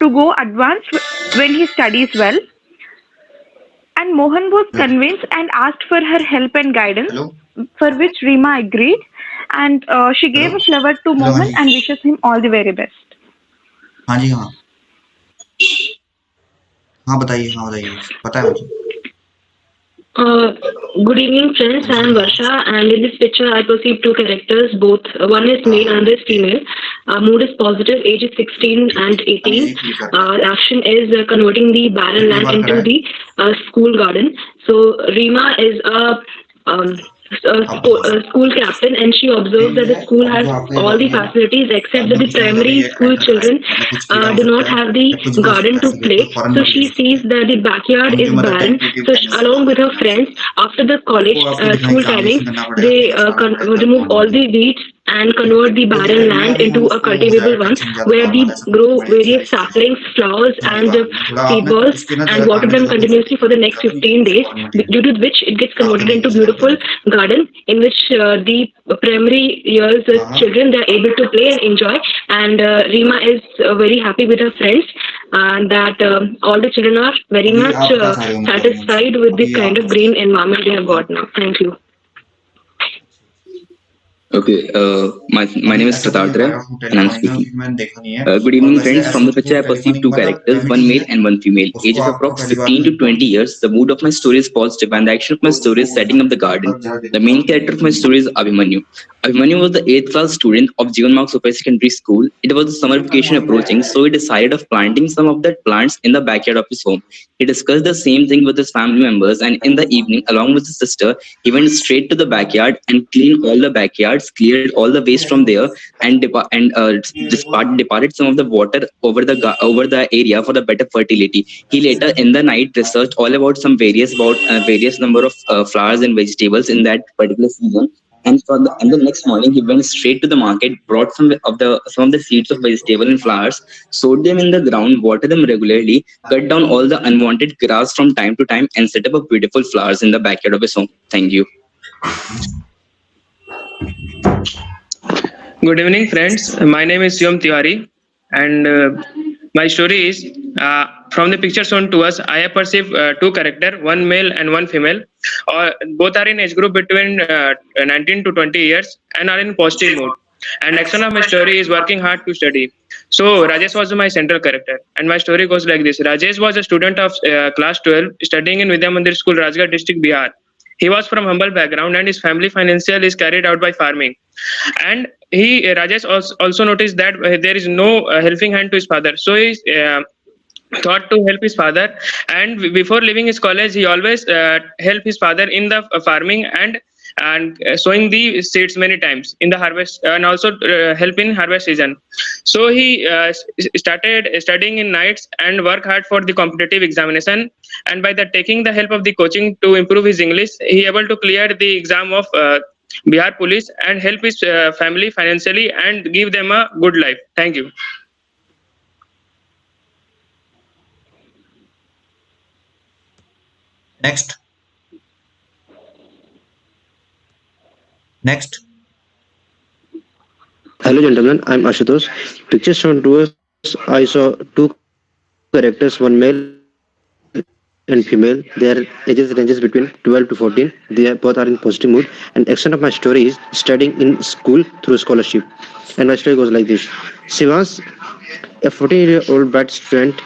to go advanced when he studies well. And Mohan was convinced and asked for her help and guidance, Hello. for which Rima agreed. And she gave Hello. a flower to Hello, Mohan Anji. and wishes him all the very best. हाँ जी, हाँ हाँ बताइए, पता है मुझे. Good evening, friends. I am Varsha, and in this picture, I perceive two characters. Both one is male, another is female. Mood is positive. Age is 16 and 18. Action is converting the barren land into the school garden. So Rima is a school captain, and she observes that the school has all the facilities except that the primary school children do not have the garden to play. So she sees that the backyard is barren. So along with her friends, after the college school timings, they remove all the weeds and convert the तो barren जो land area है into a उसको cultivable ज्यादा one touching ज्यादा where करवाना they है सबको grow बड़ी various एक्सरसाइज से saplings, flowers, समझ and पा रहे हैं थोड़ा seed आपने balls उसके ना and ज्यादा water कान में them ज्यादा कुछ continuously for the next ज्यादा नहीं 15 बोलते days, corn material due to which it gets काफी converted नहीं into यूज करते beautiful हैं garden in which the primary years हाँ हाँ children they are able to play and enjoy. And Rima is very happy with her friends and that all the children are very अभी much आप बता रहे हो मतलब मुझे satisfied with the अभी kind आप of green environment they have got now. Thank you. Okay, my अभी name is ऐसा कोई Pratartra बायोफूट and I'm आएगा speaking. क्योंकि मैंने देखा नहीं है Good और evening, वैसे friends. From the SH picture, तो I perceive टेलीफोनिक two वाला characters, one ग्रेविटी male है and one female, age उसको of आपको approx पहली बार 15 मैंने to 20 बोला years. The mood of my story is positive, and the action of my तो story is वो setting up the garden. मतलब जरा The देखो main character of my story is Abhimanyu. Abhimanyu was the 8th class student of Jeevan Marg Super Secondary School. It was the summer vacation approaching, so he decided of planting some of the plants in the backyard of his home. He discussed the same thing with his family members, and in the evening, along with his sister, he went straight to the backyard and cleaned all the backyards, cleared all the waste from there, and departed some of the water over the area for the better fertility. He later in the night researched all about some various number of flowers and vegetables in that particular season. And the next morning he went straight to the market, brought some of the seeds of vegetable and flowers, sowed them in the ground, watered them regularly, cut down all the unwanted grass from time to time, and set up a beautiful flowers in the backyard of his home. Thank you. Good evening, friends. My name is Shivam Tiwari, and my story is from the picture shown to us. I have perceived two characters, one male and one female. Both are in age group between 19 to 20 years and are in positive mood. And action of my story is working hard to study. So Rajesh was my central character, and my story goes like this: Rajesh was a student of class 12, studying in Vidya Mandir School, Rajgarh district, Bihar. He was from humble background, and his family financial is carried out by farming. And Rajesh also noticed that there is no helping hand to his father, so he thought to help his father. And before leaving his college, he always help his father in the farming and sowing the seeds many times in the harvest, and also help in harvest season. So he started studying in nights and work hard for the competitive examination. And by the taking the help of the coaching to improve his English, he able to clear the exam of Bihar Police and help his family financially and give them a good life. Thank you. Next next Hello, gentlemen. I'm Ashutosh. Pictures shown to us. I saw two characters, one male and female. Their ages ranges between 12 to 14. They both are in positive mood. And action of my story is studying in school through scholarship. And my story goes like this: Sivas, a 14-year-old bright student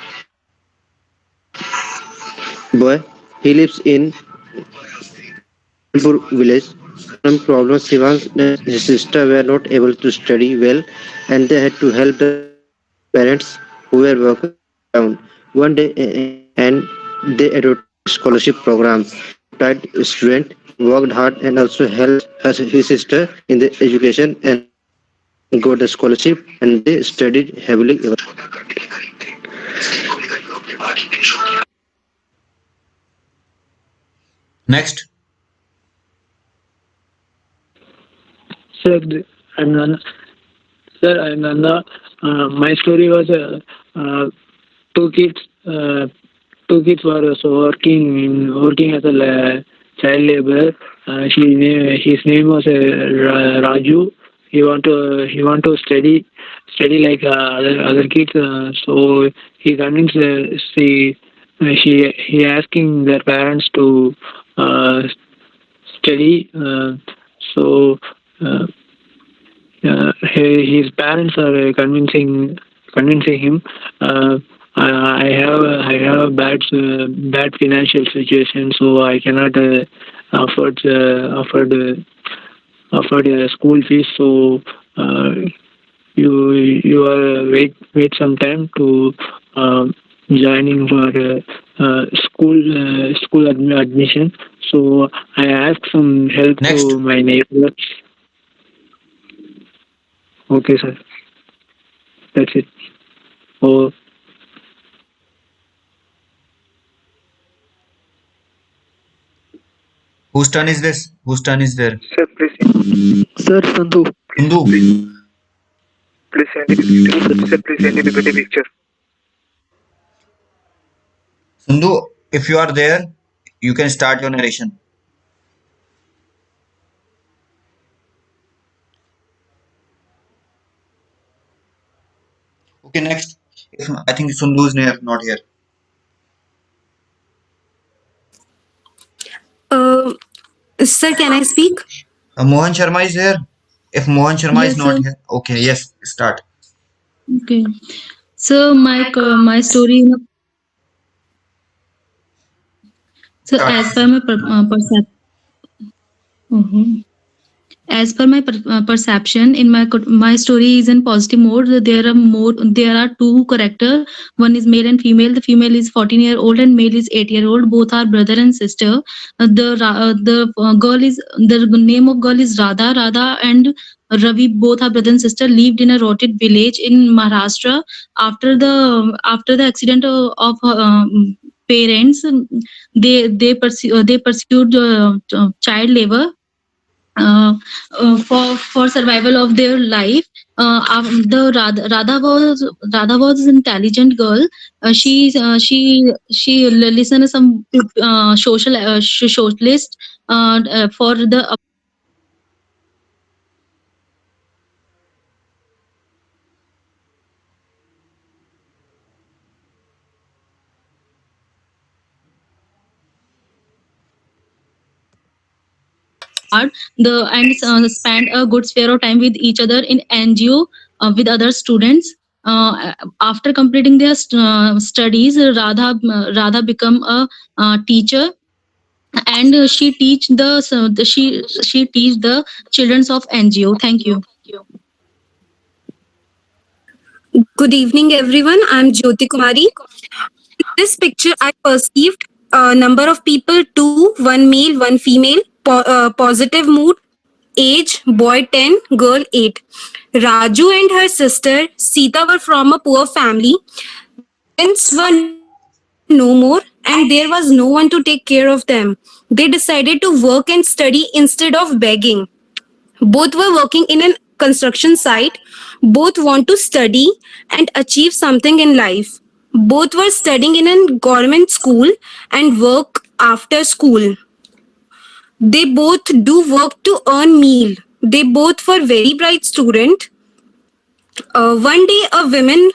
boy, he lives in Jabalpur village. Some problems Sivan and his sister were not able to study well, and they had to help the parents who were working around. One day, and they adopted a scholarship program. That student worked hard and also helped his sister in the education and got the scholarship, and they studied heavily. Next Sir, I'm Nana. Sir, I'm Nana. My story was two kids. Two kids were also working as a child laborer. His name was Raju. He want to study like other kids. So he convinced he asking their parents to study. So. Uh, his parents are convincing him. I have a bad financial situation, so I cannot afford a school fees. So you are wait some time to joining for school admission. So I asked some help next to my neighbor. Okay, sir. That's it. Oh, whose turn is this? Whose turn is there? Sir, Sandhu. Hindu, Please send the PPT picture. Sindhu, if you are there, you can start your narration. Okay, next. I think Sindhu is not here. Sir, can I speak? Mohan Sharma is here. If Mohan Sharma is Yes, not sir. here, okay, yes, start. Okay. So my story. So Start. as per my perception. As per my perception, in my story is in positive mode. There are two character. One is male and female. The female is 14-year-old and male is 8-year-old. Both are brother and sister. Girl is the name of girl is Radha. Radha and Ravi, both are brother and sister, lived in a rotted village in Maharashtra. After the accident of parents, they pursued child labor for survival of their life. The Radha was an intelligent girl. She listened to some socialist for the hard spend a good spare of time with each other in NGO with other students. After completing their studies, Radha become a teacher, and she teach the childrens of NGO. Thank you. Good evening, everyone. I'm Jyoti Kumari. In this picture, I perceived a number of people: two, one male, one female. Positive mood. Age: boy 10, girl 8. Raju and her sister Sita were from a poor family. Parents were no more, and there was no one to take care of them. They decided to work and study instead of begging. Both were working in a construction site. Both want to study and achieve something in life. Both were studying in a government school and work after school. They both do work to earn meal. They both were very bright student. One day, a woman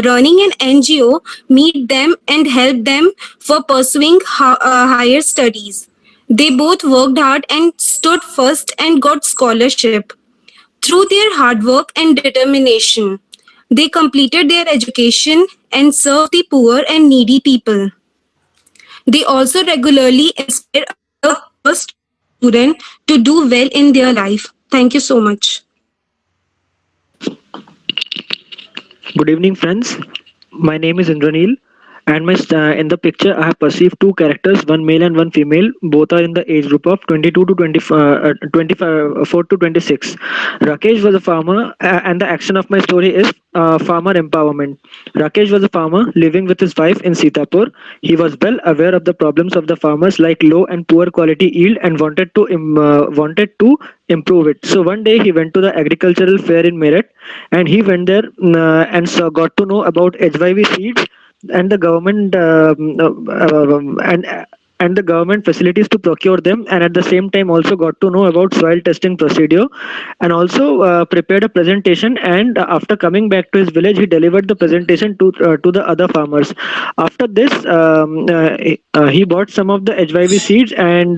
running an NGO meet them and help them for pursuing higher studies. They both worked hard and stood first and got scholarship. Through their hard work and determination, they completed their education and served the poor and needy people. They also regularly inspire other students to do well in their life. Thank you so much. Good evening, friends. My name is Indranil, and in the picture I have perceived two characters, one male and one female. Both are in the age group of 22 to 24 to 26. Rakesh was a farmer, and the action of my story is farmer empowerment. Rakesh was a farmer living with his wife in Sitapur. He was well aware of the problems of the farmers, like low and poor quality yield, and wanted to improve it. So one day he went to the agricultural fair in Meerut, and he went there got to know about HYV seeds and the government and the government facilities to procure them, and at the same time also got to know about soil testing procedure, and also prepared a presentation, and after coming back to his village he delivered the presentation to the other farmers. After this he bought some of the HYV seeds and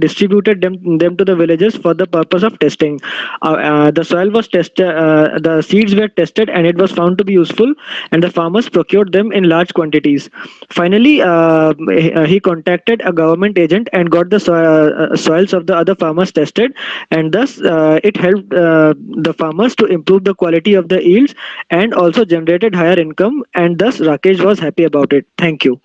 distributed them to the villagers for the purpose of testing. The soil was tested, the seeds were tested, and it was found to be useful, and the farmers procured them in large quantities. Finally, he contacted a government agent and got the soils of the other farmers tested, and thus it helped the farmers to improve the quality of the yields and also generated higher income, and thus Rakesh was happy about it. Thank you.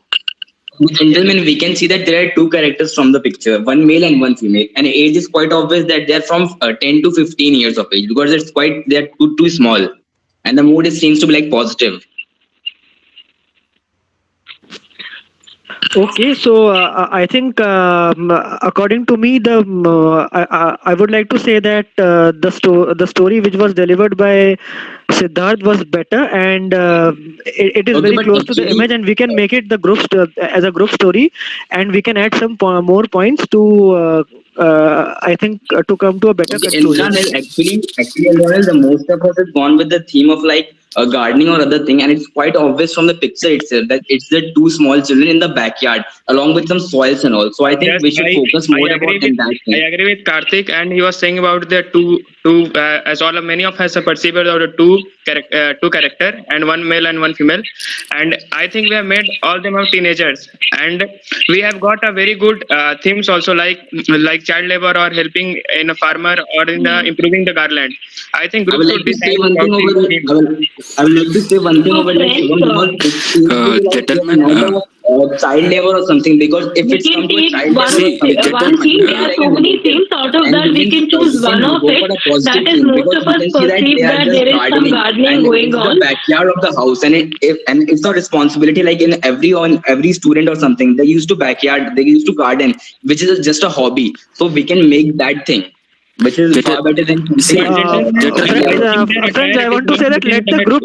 Gentlemen, we can see that there are two characters from the picture, one male and one female, and age is quite obvious that they are from 10 to 15 years of age, because they are too small, and the mood seems to be like positive. Okay, so I think according to me, I would like to say that the story which was delivered by Siddharth was better, and it is Okay, very but close to the actually, image, and we can make it the as a group story, and we can add some more points to I think to come to a better okay, conclusion. Imran is actually, Imran, the most of us has gone with the theme of like gardening or other thing, and it's quite obvious from the picture itself that it's the two small children in the backyard along with some soils and all. So I think Yes, we should focus I more agree about with in that thing. Karthik, and he was saying about the two as all of many of us have perceived about the two character and one male and one female, and I think we have made all them are teenagers, and we have got a very good themes also like child labor or helping in a farmer or in improving the garland. I think I group would like should to be say having one all thing over these it. themes. I would like to say one thing So over that, friends, Shivam, because it seems to be like we are Gentlemen, not a child labor or something. Because if we it's can come to a take child labor or see, something, one it gentlemen, theme. will There be are like so a many negative. themes. Out of And that, we can choose we one can of go it for a that positive is thing most because of we us can see that they perceive are that just there is some gardening gardening and going it's the on. backyard of the house and and it's a responsibility like in every student or something. They used to backyard, they used to garden, which is just a hobby. So we can make that thing, which is gentle, far better than something see, But which is gentlemen, child gentlemen, I labor. think that Friends, where I it is want to not say that looking let the at group.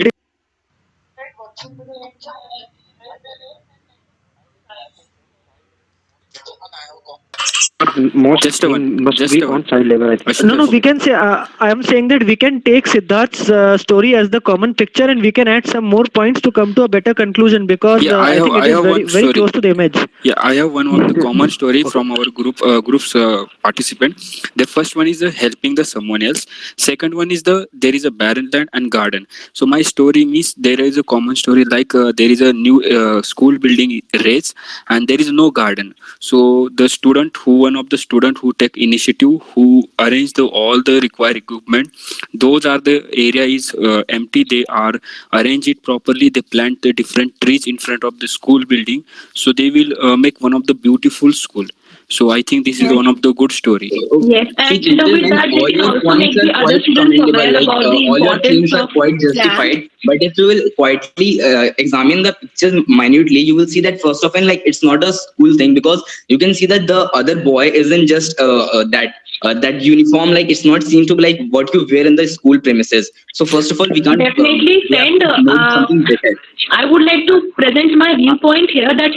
Most just a one, thing must just be a one. on child labor, I think. No, Ashutosh. we can say, I am saying that we can take Siddharth's story as the common picture and we can add some more points to come to a better conclusion because Yeah, I think it I is have very, one very story. close to the image. Yeah, I have one of the common story Okay. from our group's participant. The first one is helping the someone else. Second one is there is a barren land and garden. So my story means there is a common story like there is a new school building raised and there is no garden. So the student who one of the student who take initiative who arrange all the required equipment. Those are the area is empty. They are arrange it properly. They plant the different trees in front of the school building so they will make one of the beautiful school. So I think this is Yes. one of the good story. Yes, See, and with gentlemen, that, they all can your also points make are the other quite students commendable. aware Like about the all your importance themes are of quite land. justified. But if you will quietly examine the pictures minutely, you will see that first of all, like it's not a school thing because you can see that the other boy isn't just that uniform. Like it's not seen to be like what you wear in the school premises. So first of all, we can't. Definitely, We have friend. to make something better. I would like to present my viewpoint here that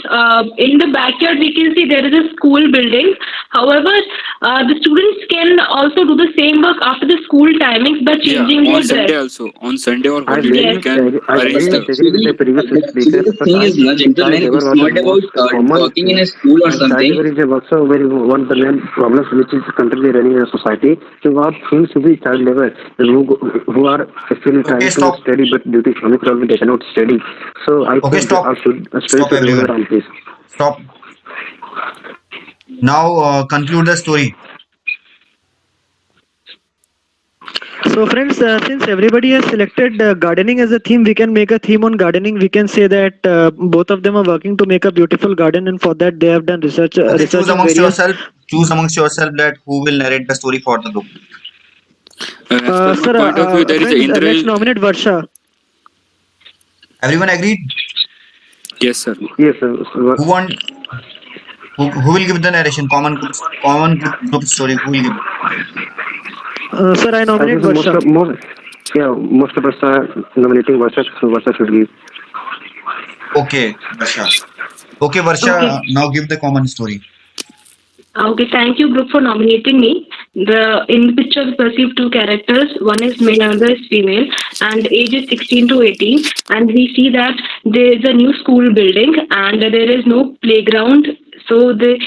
in the backyard we can see there is a school building. However, the students can also do the same work after the school timings by Yeah, changing on their dress. Sunday also, on Sunday or I holiday, very we Yes. much can agree. I But arrange very much the. agree with the previous actually, speaker, the but thing I is, no, think child gentlemen, labor it's was the not about most common working in thing, a school or and child something. labor is also very one of the main problems which is currently running in a society. So what seems to be child labor, who are actually Okay, trying to stop. study, but due to economic problem they cannot study. So I Okay, think that stop. a study Stop, should remain everyone. around this. Stop. Now conclude the story. So, friends, since everybody has selected gardening as a theme, we can make a theme on gardening. We can say that both of them are working to make a beautiful garden, and for that they have done Okay, choose research on amongst various. yourself. Choose amongst yourself that who will narrate the story for the group. As per my Sir, point of view, there is a friends, let's Indra. nominate Varsha. Everyone agreed? Yes, sir. Yes, Who want? Who will give the narration? Common group story. Who will give? Sir, I I nominate think Varsha. most of us are nominating Varsha, so Varsha should give. Okay, Varsha. Okay, Varsha. Okay. Now give the common story. Okay, thank you, group, for nominating me. In the picture we perceive two characters. One is male, another is female, and age is 16 to 18. And we see that there is a new school building, and there is no playground. So the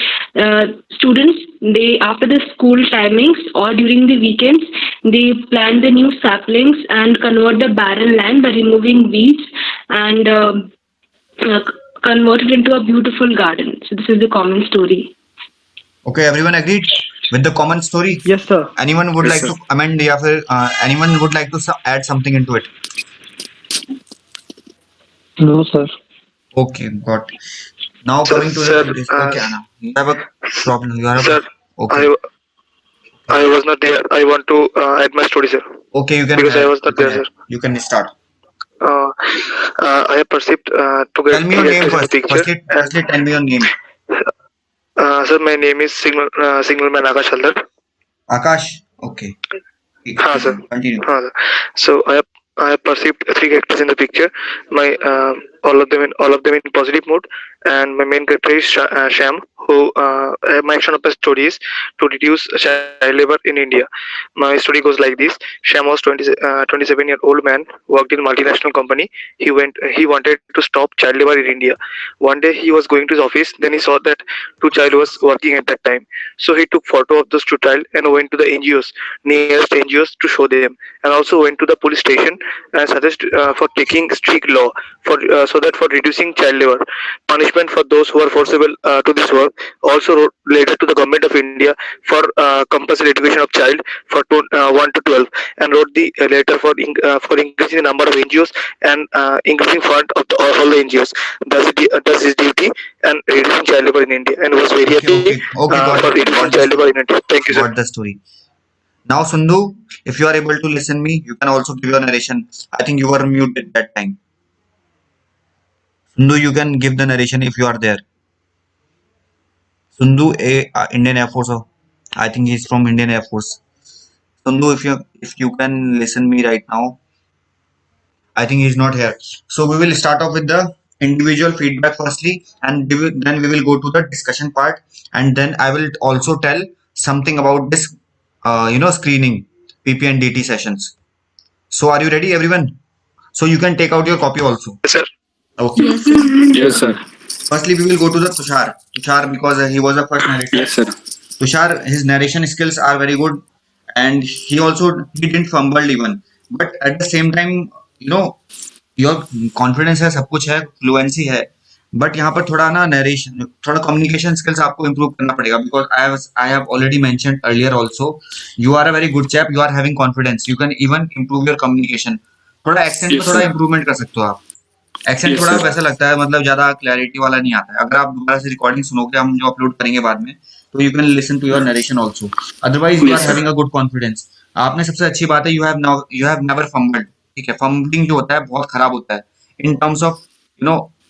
students, they after the school timings or during the weekends, they plant the new saplings and convert the barren land by removing weeds and uh, convert it into a beautiful garden. So this is the common story. Okay, everyone agreed with the common story. Yes, sir. Anyone would Yes, like sir. to amend? या फिर anyone would like to add something into it? No, sir. Okay, got. Now coming to Sir, the okay, Anna, you have a problem. You have sir, okay. I was not there. I want to add my story, sir, Okay, you can because I was not there, sir. you can start. I have perceived to get Tell me your three name actors in the first. picture. Firstly, tell me your name. Sir, my name is Signalman Akash Haldar. Akash. Okay. हाँ sir. Continue. हाँ sir. So I have perceived three characters in the picture. My all of them in positive mood, and my main character is Sham, who my action of the story is to reduce child labor in India. My story goes like this: Sham was 27-year-old man, worked in multinational company. He wanted to stop child labor in India. One day he was going to his office, then he saw that two child was working at that time. So he took photo of those two child and went to the NGOs, nearest NGOs, to show them, and also went to the police station and suggest for taking strict law for so that for reducing child labor, punishment for those who are forcible to this work. Also wrote letter to the government of India for compulsory education of child for 1 to 12, and wrote the letter for increasing the number of NGOs and increasing fund of all the NGOs. Does his duty and reducing child labor in India, and was very happy Got for it. reducing Got the child labor story. in India. Thank you, sir. Got the story. Now, Sundu, if you are able to listen me, you can also give your narration. I think you were muted that time. Sundu, you can give the narration if you are there. Sundu, Indian Air Force. I think he's from Indian Air Force. Sundu, if you can listen me right now, I think he's not here. So we will start off with the individual feedback firstly, and then we will go to the discussion part, and then I will also tell something about this, screening, PP and DT sessions. So are you ready, everyone? So you can take out your copy also. Yes, sir. Okay. Yes, sir. Yes, sir. Firstly, we will go to the Tushar. Tushar, because he was the first narrator. Yes, sir. Tushar, his narration skills are very good, and he didn't fumble even. But at the same time, your confidence है, सब कुछ है, fluency है, but यहाँ पर थोड़ा ना narration, थोड़ा communication skills आपको improve करना पड़ेगा, because I have already mentioned earlier also, you are a very good chap, you are having confidence, you can even improve your communication. थोड़ा accent Yes, में थोड़ा sir. improvement कर सकते हो आप. एक्सेंट Yes, थोड़ा sir. वैसा लगता है, मतलब ज्यादा क्लैरिटी वाला नहीं आता है. अगर आप दोबारा से रिकॉर्डिंग सुनोगे, हम जो अपलोड करेंगे बाद में, तो you can listen to your narration also. Otherwise you Yes, are sir. Having a good confidence. आपने सबसे अच्छी बात है, यू हैव नेवर फंबल्ड. ठीक है, फंबलिंग जो होता है बहुत खराब होता है इन टर्म्स ऑफ,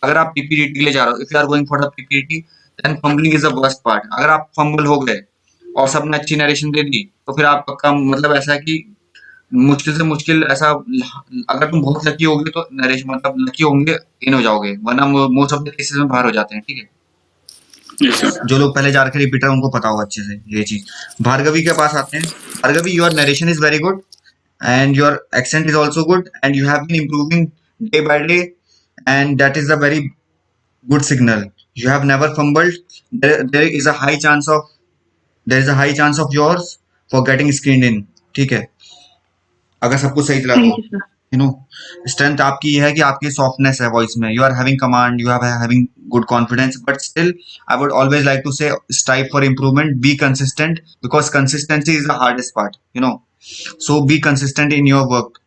अगर आप पीपीटी के लिए जा रहे हो, if you are going for the PPT, then fumbling is the worst part. अगर आप फंबल हो गए और सबने अच्छी नरेशन दे दी, तो फिर आपका मतलब ऐसा है कि मुश्किल से मुश्किल ऐसा, अगर तुम बहुत लकी होगे तो नरेश मतलब लकी होंगे, इन हो जाओगे, वरना मोस्ट ऑफ द केसेस में बाहर हो जाते हैं. ठीक है, Yes, sir. जो लोग पहले जा रखे रिपीटर, उनको पता होगा अच्छे से ये चीज. भार्गवी के पास आते हैं. Bhargavi, your narration is very good and your accent is also good, and you have been improving day by day, and that is a very good signal. You have never fumbled. There is a high chance of yours for getting screened in. ठीक है, अगर सब कुछ सही चला Thank तो. you, sir. Strength आपकी ये है कि आपकी सॉफ्टनेस है वॉइस में. You are having command, you are having good confidence, but still I would always like to say strive for improvement. Be consistent, because consistency is the hardest part. So be consistent in your work,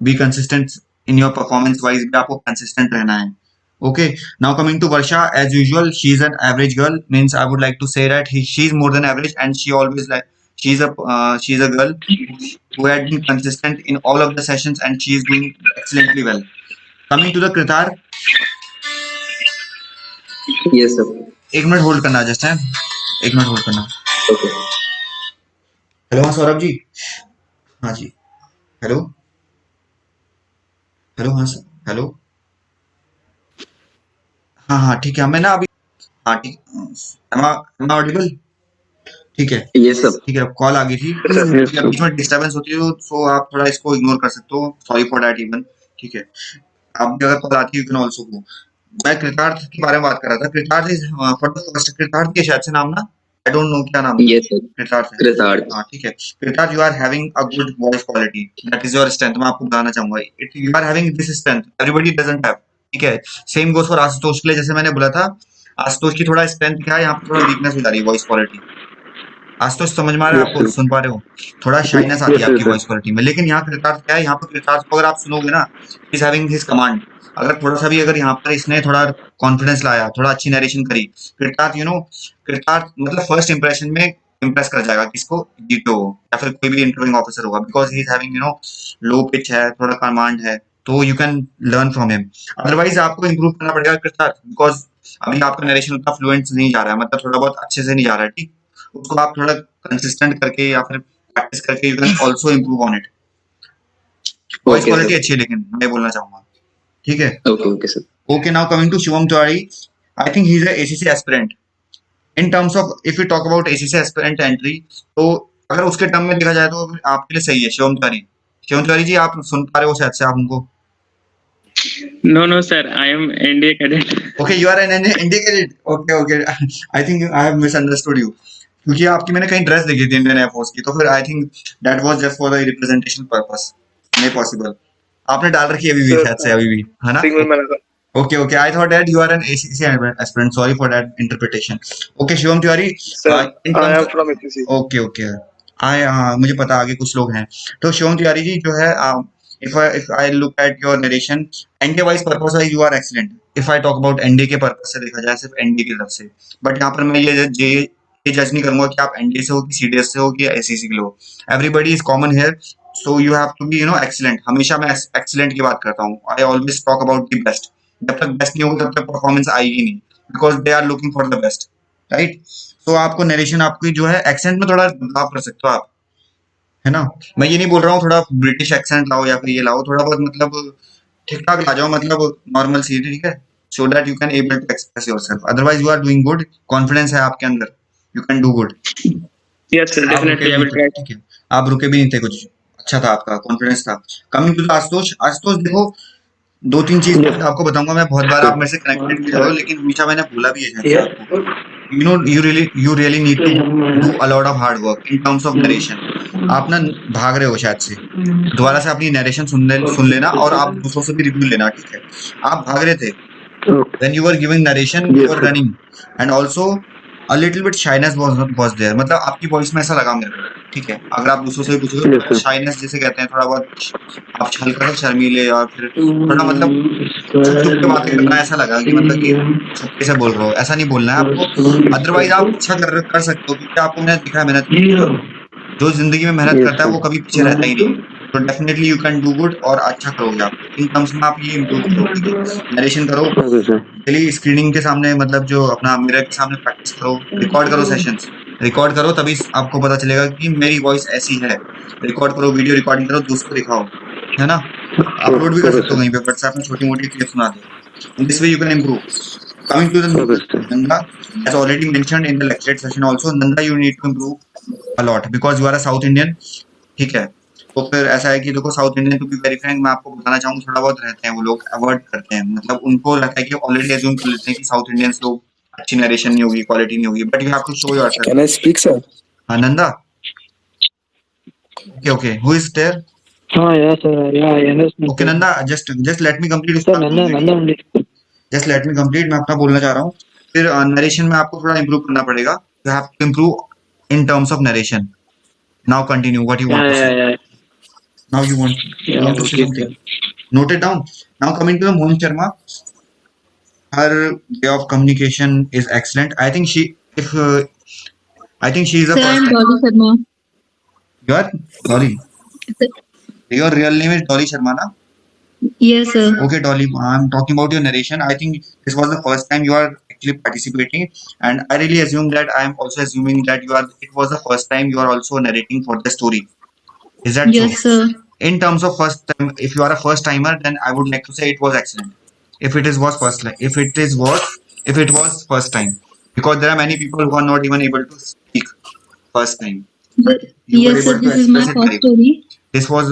be consistent in your performance wise भी आपको consistent रहना है. Okay, now coming to Varsha, as usual, she's an average girl. Means I would like to say that she's more than average, and she always she's a girl who had been consistent in all of the sessions, and she is doing excellently well. Coming to the Kritar, Yes, sir. एक minute hold करना just है, एक minute hold करना. Okay. Hello, हाँ सौरभ जी. हाँ जी, hello hello, हाँ sir, hello. हाँ ठीक है, हमें ना अभी, हाँ ठीक, am I audible? ठीक है, Yes, sir. ठीक है, कॉल आ गई थी. Yes, या बीच में डिस्टर्बेंस होती है, तो आप थोड़ा इसको इग्नोर कर सकते हो. Sorry for that even. ठीक है, आप भी अगर कॉल आती है, यू कैन आल्सो गो. मैं कृतार्थ के बारे में बात कर रहा था. कृतार्थ इज फॉर द फर्स्ट, कृतार्थ के शायद से नाम ना, आई डोंट नो क्या नाम है. Yes, sir. कृतार्थ है. Kritarth. हाँ ठीक है. Kritarth, you are having a good voice quality, that is your strength. मैं आपको बताना चाहूंगा, you are having this strength, everybody doesn't have. ठीक है, सेम गोस फॉर आशुतोष के लिए. जैसे मैंने बोला था, आशुतोष की थोड़ा स्ट्रेंथ क्या है, यहाँ पर थोड़ा वीकनेस हो जा रही है वॉइस क्वालिटी. आशुतोष समझ में आ रहा है आपको, सुन पा रहे हो? थोड़ा शाइनेस आती है आपकी वॉइस क्वालिटी में. लेकिन यहाँ कृतार्थ क्या है, यहाँ पर कृतार्थ को अगर आप सुनोगे ना, इज हैविंग हिज कमांड. अगर थोड़ा सा भी अगर यहाँ पर इसने थोड़ा कॉन्फिडेंस लाया, थोड़ा अच्छी नरेशन करी, कृतार्थ कृतार्थ मतलब फर्स्ट इंप्रेशन में इम्प्रेस कर जाएगा किसको, डीटो या फिर कोई भी इंटरव्यूइंग ऑफिसर होगा, because he is having low pitch है, थोड़ा कमांड है, तो you can learn from him. Otherwise आपको इम्प्रूव करना पड़ेगा कृतार्थ, बिकॉज अभी आपका नरेशन उतना फ्लुएंट नहीं जा रहा है, मतलब थोड़ा बहुत अच्छे से नहीं जा रहा है, ठीक। उसको आप थोड़ा कंसिस्टेंट करके या फिर प्रैक्टिस करके you can also improve on it. Voice Okay, quality sir. अच्छी है लेकिन मैं बोलना चाहूंगा, ठीक है। Okay, okay, sir. Okay, now coming to Shivam Tiwari, I think he's a ACC aspirant. In terms of if we talk about ACC aspirant entry, तो अगर उसके टर्म में देखा जाए तो आपके लिए सही है शिवम तिवारी। शिवम तिवारी जी, आप सुन पा रहे हो शायद से आप हमको? No, no, sir. I am NDA cadet. Okay, you are an Indian cadet. Okay, okay. I think I have misunderstood you. क्योंकि आपकी मैंने कहीं ड्रेस देखी थी इंडियन एयरफोर्स की, तो फिर I think that was just for the representation purpose. नहीं पॉसिबल। आपने डाल रखी है अभी भी Sir, शायद से, अभी भी है ना? single man. Okay, okay. I thought that you are an ACC aspirant. Sorry for that interpretation. Okay, Shivam Tiwari. Sir, In I terms am of, from ACC. okay, okay. मुझे पता आगे कुछ लोग हैं। तो शिवम तिवारी जी जो है, if I look at your narration, NDA wise purpose wise you are excellent. If I talk about NDA के पर्पस से देखा जाए, सिर्फ NDA की तरफ से, बट यहाँ पर मैं ये जज नहीं करूंगा कि आप NDA से हो कि CDS से हो कि ACC के लिए हो। Everybody is common here, so you have to be excellent. हमेशा मैं excellent की बात करता हूँ। I always talk about the best. जब तक बेस्ट नहीं होगा तब तक परफॉर्मेंस आएगी नहीं, because they are looking for the best, right. तो आपको नरेशन आपकी जो है एक्सेंट में थोड़ा बदलाव कर सकते हो आप, है ना। मैं ये नहीं बोल रहा हूँ थोड़ा ब्रिटिश एक्सेंट लाओ या फिर ये लाओ, थोड़ा बहुत मतलब ठीक ठाक ला जाओ, मतलब नॉर्मल सी, ठीक है, so that you can able to express yourself. Otherwise you are doing good, confidence है आपके अंदर, you can do good. Yes, sir. आप रुके Definitely, I भी will नहीं थे, try. ठीक है, आप रुके भी नहीं थे, कुछ अच्छा था आपका कॉन्फिडेंस था। Coming to the Ashutosh, Ashutosh देखो, दो तीन चीज Yes. आपको बताऊंगा। मैं बहुत बार आप मेरे से कनेक्टेड भी रहो, लेकिन हमेशा मैंने बोला भी है शायद से Yeah. आपको, you really need to do a lot of hard work in terms of narration. आप ना भाग रहे हो शायद से, दोबारा से अपनी नरेशन सुन लेना और आप दूसरों से भी रिव्यू लेना, ठीक है। आप भाग रहे थे Okay. when you were giving narration, you Yes, were sir. running, and also a little bit shyness was there, मतलब आपकी वॉइस में ऐसा लगा मेरे को, ठीक है। अगर आप दूसरों से भी पूछोगे Yes, sir. शाइनेस जिसे कहते हैं, थोड़ा बहुत आप हल्का सा शर्मीले और फिर थोड़ा मतलब छुप छुप के बातें करना, ऐसा लगा कि मतलब कि छुपके से बोल रहे हो, ऐसा नहीं बोलना है आपको। अदरवाइज आप अच्छा कर सकते हो, क्योंकि आपको मैंने दिखा है मेहनत, जो जिंदगी में मेहनत Yes, करता है sir. वो कभी पीछे रहता ही नहीं, तो definitely you can do good और अच्छा करोगे आप। इन टर्म्स में आप ये इम्प्रूव करो, ठीक है, नरेशन करो Okay, sir. डेली, स्क्रीनिंग के सामने, मतलब जो अपना मिरर के सामने प्रैक्टिस करो, रिकॉर्ड करो सेशंस, रिकॉर्ड करो, तभी आपको पता चलेगा कि मेरी वॉइस ऐसी है। रिकॉर्ड करो, वीडियो रिकॉर्डिंग करो, दोस्तों को दिखाओ, है ना। अपलोड भी कर Okay, सकते हो sir. कहीं पे, व्हाट्सएप में छोटी मोटी क्लिप सुना दो, this way you can improve. Coming to the Okay, sir. Nanda, as already mentioned in the lecture session also, Nanda you need to improve a lot because you are a South Indian, ठीक है। तो फिर ऐसा है कि देखो, south Indian, to be very frank मैं आपको बताना चाहूंगा, थोड़ा बहुत रहते हैं वो लोग, अवॉइड करते हैं, मतलब उनको लगता है कि ऑलरेडी एज्यूम कर लेते हैं कि साउथ इंडियंस लोग अच्छी नरेशन नहीं होगी, क्वालिटी नहीं होगी, but you have to show yourself. Can I speak, sir? हाँ Nanda, okay, who is there? Yeah, sir. Yeah, I understand. Okay Nanda, just let me complete, Sir, Nanda only. Just let me complete, मैं अपना बोलना चाह रहा हूँ। फिर narration में आपको थोड़ा इंप्रूव करना पड़ेगा, you have to improve in terms of narration. Now continue what you want to say, Yeah. Now you want to say Okay, something, note it down. Now coming to the Mohin Sharma, her way of communication is excellent. I think she is the Sir, first I'm time. Dolly Sharma. You are Dolly, your real name is Dolly Sharma na? Yes, sir. Okay Dolly, I'm talking about your narration. I think this was the first time you are actually participating, and I really assume that I am also assuming that it was the first time you are also narrating for the story. Is that Yes, true? sir. In terms of first time, if you are a first timer, then I would like to say it was excellent. If it was first time, because there are many people who are not even able to speak first time, but you were Yes, sir. able to This is my express it first very. story. This was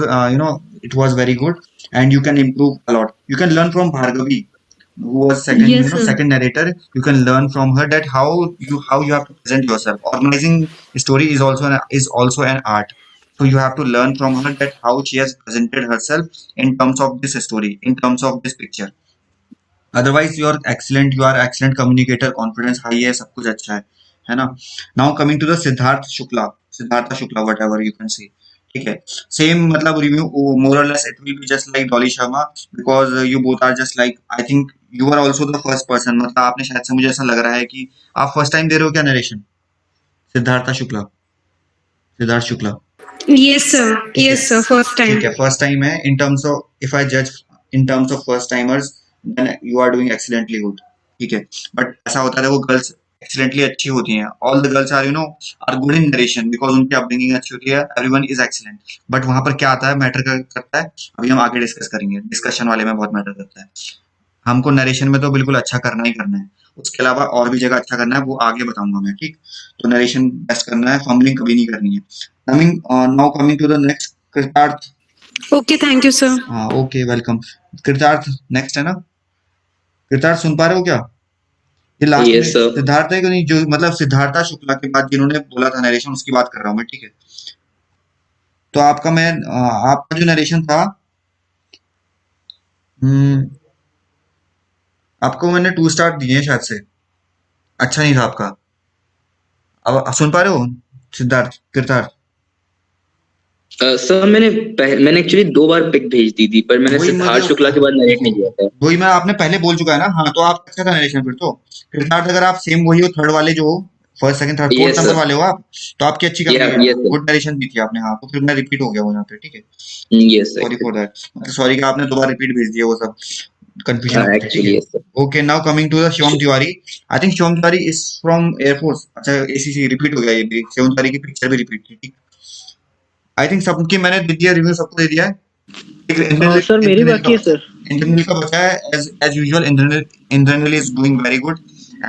it was very good, and you can improve a lot. You can learn from Bhargavi, who was second Yes, sir. second narrator. You can learn from her that how you have to present yourself. Organizing story is also an art. So you have to learn from her that how she has presented herself in terms of this story, in terms of this picture. Otherwise you are excellent communicator, confidence high है, सब कुछ अच्छा है ना। Now coming to the Siddhartha Shukla, whatever you can say, ठीक है। Same मतलब review more और less it will be just like Dolly Sharma, because you both are just like, I think you are also the first person, मतलब आपने शायद से, मुझे ऐसा लग रहा है कि आप फर्स्ट टाइम दे रहे हो क्या narration? Siddharth Shukla Yes, sir. Yes, sir. First ठीक time. है, फर्स्ट टाइम है। In terms of if I जज in terms of first timers then you are doing excellently good, ठीक है। बट ऐसा होता है वो गर्ल्स एक्सीलेंटली अच्छी होती हैं, all the girls are are good in narration because उनकी अपब्रिंगिंग अच्छी होती है, एवरीवन इज एक्सीलेंट। बट वहां पर क्या आता है, मैटर करता है, अभी हम आगे डिस्कस करेंगे, डिस्कशन वाले में बहुत मैटर करता है। हमको नरेशन में तो बिल्कुल अच्छा करना ही करना है, उसके अलावा और भी जगह अच्छा करना है, वो आगे बताऊंगा मैं, ठीक। तो नरेशन बेस्ट करना है, फंबलिंग कभी नहीं करनी है। Now coming to the next, Kritarth. Okay, thank you, sir. हाँ ओके, वेलकम। कृतार्थ नेक्स्ट है ना? कृतार्थ सुन पा रहे हो क्या? ये लास्ट Yes, में sir. सिद्धार्थ है कि नहीं, जो मतलब सिद्धार्था शुक्ला के बाद जिन्होंने बोला था नरेशन, उसकी बात कर रहा हूँ मैं, ठीक है। तो आपका जो नरेशन था, आपको मैंने 2 स्टार दिए हैं शायद से, अच्छा नहीं था आपका। अब सुन पा रहे हो सिद्धार्थ, कृतार्थ? सर मैंने एक्चुअली 2 बार पिक भेज दी थी, पर मैंने वही सिद्धार्थ मुझे शुक्ला के बाद नरेट नहीं किया था। वही मैं आपने पहले बोल चुका है ना, हाँ तो आप अच्छा था नरेशन फिर तो। कृतार्थ अगर आप सेम वही हो, थर्ड वाले जो हो, first second third fourth Yes, number sir. वाले हो आप, तो आपकी अच्छी कमी Yeah, है, yes, sir. गुड नरेशन दी थी आपने, हाँ तो फिर मैं रिपीट हो गया वो यहाँ पे, ठीक है। Yes, sir. Sorry for that, मतलब सॉरी कि आपने 2 बार रिपीट भेज दिया, वो सब कंफ्यूजन हो गया, ठीक Actually, है। yes, sir. Okay, now coming to the Shivam Tiwari. I think Shivam Tiwari is from air force. अच्छा, एसीसी रिपीट हो गया, ये भी शिवम तिवारी की पिक्चर भी रिपीट थी, ठीक। आई थिंक सबकी मैंने दे दिया रिव्यू, सबको दे दिया है। सर मेरी बाकी है सर। इंद्रनील का बचा है, as usual Indranil is doing very good